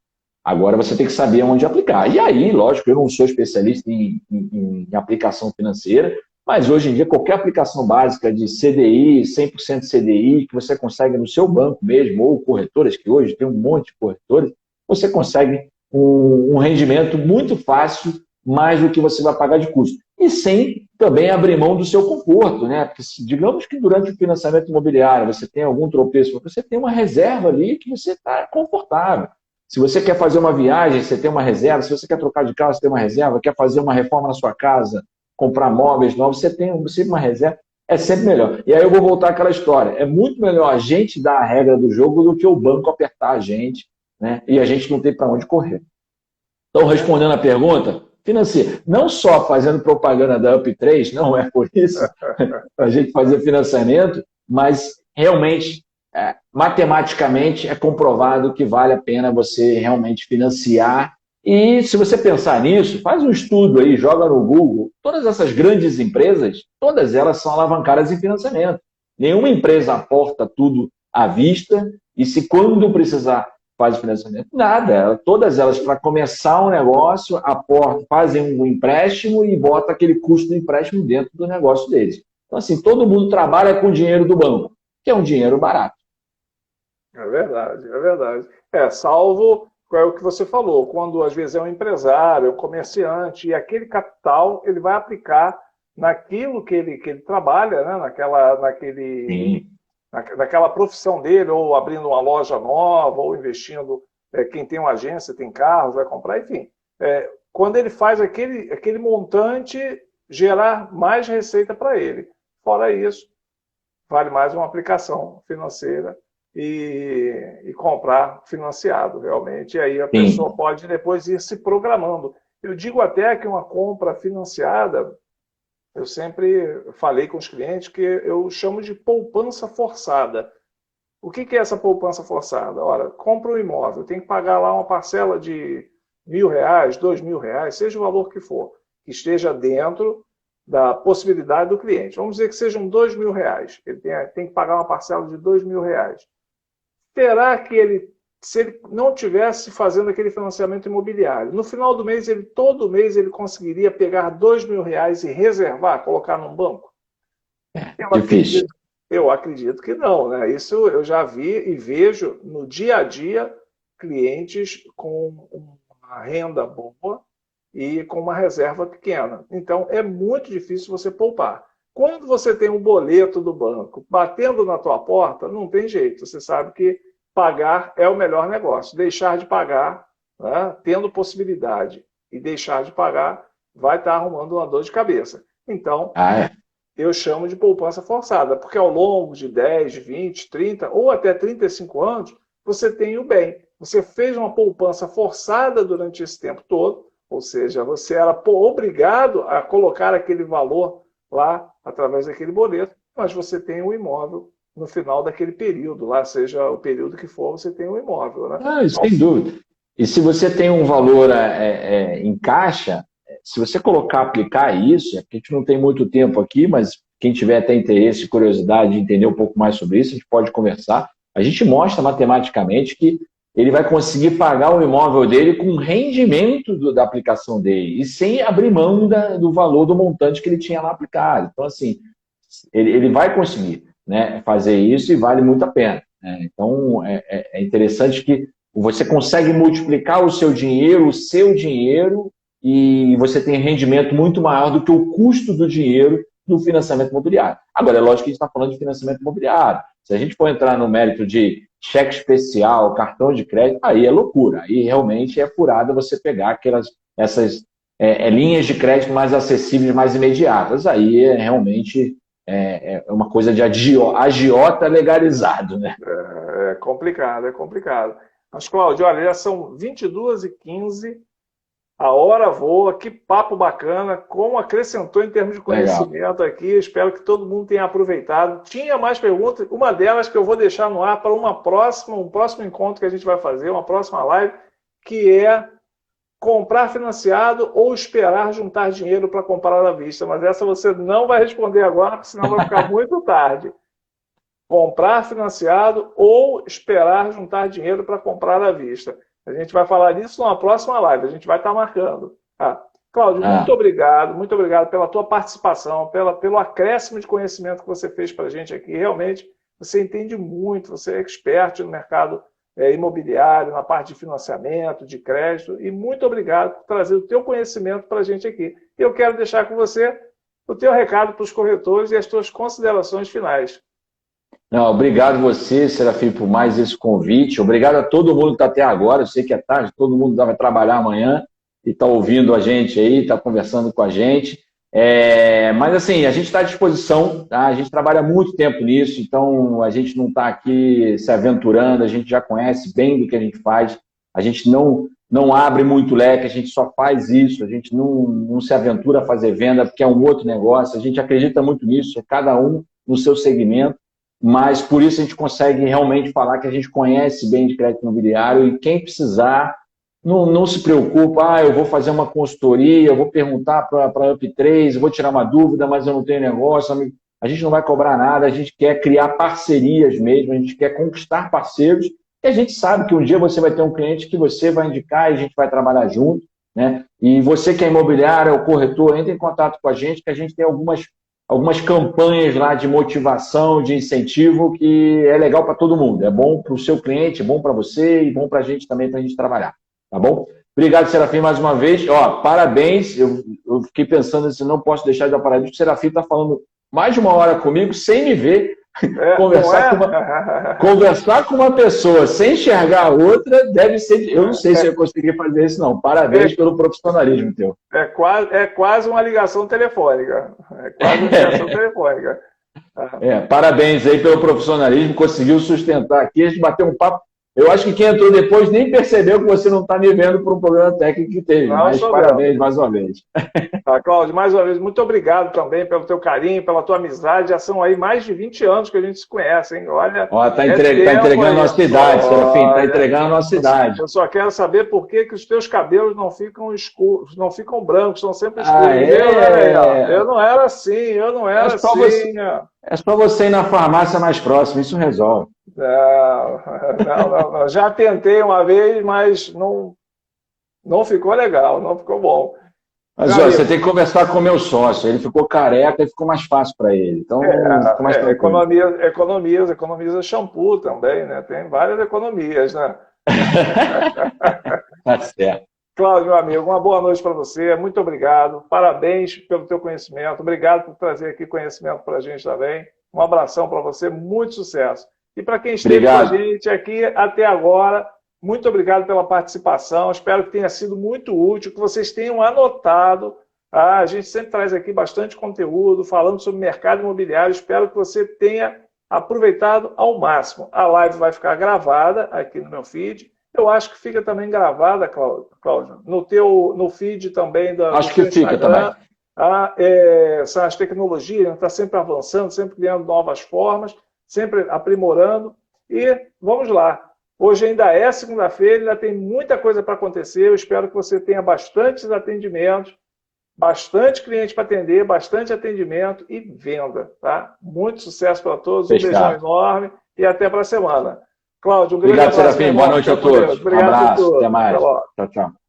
Agora você tem que saber onde aplicar. E aí, lógico, eu não sou especialista em aplicação financeira, mas hoje em dia qualquer aplicação básica de CDI, 100% CDI, que você consegue no seu banco mesmo, ou corretoras, que hoje tem um monte de corretoras, você consegue um rendimento muito fácil, mais do que você vai pagar de custo. E sem também abrir mão do seu conforto, né? Porque digamos que durante o financiamento imobiliário você tem algum tropeço, você tem uma reserva ali que você está confortável. Se você quer fazer uma viagem, você tem uma reserva. Se você quer trocar de carro, você tem uma reserva. Quer fazer uma reforma na sua casa, comprar móveis novos, você tem sempre uma reserva. É sempre melhor. E aí eu vou voltar àquela história. É muito melhor a gente dar a regra do jogo do que o banco apertar a gente, né? E a gente não tem para onde correr. Então, respondendo a pergunta, financia. Não só fazendo propaganda da Up3, não é por isso, para a gente fazer financiamento, mas realmente... matematicamente é comprovado que vale a pena você realmente financiar. E se você pensar nisso, faz um estudo aí, joga no Google. Todas essas grandes empresas, todas elas são alavancadas em financiamento. Nenhuma empresa aporta tudo à vista e se quando precisar faz o financiamento. Nada. Todas elas, para começar um negócio, aportam, fazem um empréstimo e botam aquele custo do empréstimo dentro do negócio deles. Então, assim, todo mundo trabalha com o dinheiro do banco, que é um dinheiro barato. É verdade, é verdade. Salvo é o que você falou, quando às vezes é um empresário, um comerciante, e aquele capital ele vai aplicar naquilo que ele trabalha, né? naquela profissão dele, ou abrindo uma loja nova, ou investindo, quem tem uma agência, tem carros, vai comprar, enfim. Quando ele faz aquele montante gerar mais receita para ele. Fora isso, vale mais uma aplicação financeira e comprar financiado, realmente. E aí a pessoa pode depois ir se programando. Eu digo até que uma compra financiada, eu sempre falei com os clientes que eu chamo de poupança forçada. O que é essa poupança forçada? Ora, compra um imóvel, tem que pagar lá uma parcela de R$1.000, R$2.000, seja o valor que for, que esteja dentro da possibilidade do cliente. Vamos dizer que sejam R$2.000. Ele tem que pagar uma parcela de R$2.000. Será que se ele não tivesse fazendo aquele financiamento imobiliário, no final do mês, todo mês ele conseguiria pegar R$2.000 e reservar, colocar num banco? Difícil. Eu acredito que não, né? Isso eu já vi e vejo no dia a dia clientes com uma renda boa e com uma reserva pequena. Então, é muito difícil você poupar. Quando você tem um boleto do banco batendo na tua porta, não tem jeito. Você sabe que pagar é o melhor negócio. Deixar de pagar, né, tendo possibilidade, e deixar de pagar, vai estar arrumando uma dor de cabeça. Então, eu chamo de poupança forçada, porque ao longo de 10, 20, 30 ou até 35 anos, você tem o bem. Você fez uma poupança forçada durante esse tempo todo, ou seja, você era obrigado a colocar aquele valor lá através daquele boleto, mas você tem um imóvel no final daquele período, lá seja o período que for, você tem um imóvel, né? Sem dúvida. E se você tem um valor em caixa, se você aplicar isso, a gente não tem muito tempo aqui, mas quem tiver até interesse e curiosidade de entender um pouco mais sobre isso, a gente pode conversar. A gente mostra matematicamente que ele vai conseguir pagar o imóvel dele com o rendimento da aplicação dele e sem abrir mão do valor do montante que ele tinha lá aplicado. Então, assim, ele vai conseguir, né, fazer isso e vale muito a pena. Então, é interessante que você consegue multiplicar o seu dinheiro, e você tem rendimento muito maior do que o custo do dinheiro no financiamento imobiliário. Agora, é lógico que a gente está falando de financiamento imobiliário. Se a gente for entrar no mérito de cheque especial, cartão de crédito, aí é loucura. Aí realmente é furada você pegar essas linhas de crédito mais acessíveis, mais imediatas. Aí realmente é uma coisa de agiota legalizado, né? É complicado, é complicado. Mas, Cláudio, olha, já são 22h15, a hora voa, que papo bacana, como acrescentou em termos de conhecimento. Legal. Aqui, espero que todo mundo tenha aproveitado. Tinha mais perguntas, uma delas que eu vou deixar no ar para um próximo encontro que a gente vai fazer, uma próxima live, que é comprar financiado ou esperar juntar dinheiro para comprar à vista. Mas essa você não vai responder agora, porque senão vai ficar muito tarde. Comprar financiado ou esperar juntar dinheiro para comprar à vista. A gente vai falar disso numa próxima live, a gente vai estar marcando. Cláudio, muito obrigado pela tua participação, pelo acréscimo de conhecimento que você fez para a gente aqui. Realmente, você entende muito, você é expert no mercado imobiliário, na parte de financiamento, de crédito, e muito obrigado por trazer o teu conhecimento para a gente aqui. E eu quero deixar com você o teu recado para os corretores e as tuas considerações finais. Não, obrigado você, Serafim, por mais esse convite. Obrigado a todo mundo que está até agora. Eu sei que é tarde, todo mundo vai trabalhar amanhã e está ouvindo a gente aí, está conversando com a gente. Mas assim, a gente está à disposição, tá? A gente trabalha muito tempo nisso, então a gente não está aqui se aventurando, a gente já conhece bem do que a gente faz, a gente não abre muito leque, a gente só faz isso, a gente não se aventura a fazer venda porque é um outro negócio, a gente acredita muito nisso, é cada um no seu segmento. Mas por isso a gente consegue realmente falar que a gente conhece bem de crédito imobiliário e quem precisar, não se preocupa, eu vou fazer uma consultoria, eu vou perguntar para a Up3, eu vou tirar uma dúvida, mas eu não tenho negócio. A gente não vai cobrar nada, a gente quer criar parcerias mesmo, a gente quer conquistar parceiros e a gente sabe que um dia você vai ter um cliente que você vai indicar e a gente vai trabalhar junto, né? E você que é imobiliário, é o corretor, entre em contato com a gente, que a gente tem algumas campanhas lá de motivação, de incentivo, que é legal para todo mundo. É bom para o seu cliente, é bom para você e bom para a gente também, para a gente trabalhar. Tá bom? Obrigado, Serafim, mais uma vez. Parabéns. Eu fiquei pensando assim, não posso deixar de dar parabéns. O Serafim está falando mais de uma hora comigo, sem me ver. Conversar com uma pessoa sem enxergar a outra deve ser... Eu não sei se eu conseguir fazer isso, não. Parabéns pelo profissionalismo teu. É quase uma ligação telefônica. Parabéns aí pelo profissionalismo. Conseguiu sustentar aqui. A gente bateu um papo. Eu acho que quem entrou depois nem percebeu que você não está me vendo por um problema técnico que teve. Mas parabéns mais uma vez. Cláudio, mais uma vez, muito obrigado também pelo teu carinho, pela tua amizade. Já são aí mais de 20 anos que a gente se conhece, hein? Olha, tá entregando a nossa idade, Serafim. Está entregando a nossa idade. Eu só quero saber por que os teus cabelos não ficam escuros, não ficam brancos, são sempre escuros. Eu não era assim, É só você ir na farmácia mais próxima, isso resolve. Não. Já tentei uma vez, mas não ficou legal, não ficou bom. Mas olha, você tem que conversar com o meu sócio. Ele ficou careca e ficou mais fácil para ele. Então, mais economiza shampoo também, né? Tem várias economias, né? Tá certo. Cláudio, meu amigo, uma boa noite para você. Muito obrigado. Parabéns pelo teu conhecimento. Obrigado por trazer aqui conhecimento para a gente também. Um abração para você. Muito sucesso. E para quem esteve com a gente aqui até agora, muito obrigado pela participação. Espero que tenha sido muito útil, que vocês tenham anotado. A gente sempre traz aqui bastante conteúdo falando sobre mercado imobiliário. Espero que você tenha aproveitado ao máximo. A live vai ficar gravada aqui no meu feed. Eu acho que fica também gravada, Cláudio, no feed também da. Acho que fica também. As tecnologias estão sempre avançando, sempre criando novas formas, sempre aprimorando. E vamos lá. Hoje ainda é segunda-feira, ainda tem muita coisa para acontecer. Eu espero que você tenha bastantes atendimentos, bastante cliente para atender, bastante atendimento e venda. Tá? Muito sucesso para todos, um beijão enorme e até para a semana. Cláudio, um grande abraço. Obrigado, Serafim. Boa noite a todos. Obrigado um abraço. por tudo. Até mais. Tchau, tchau.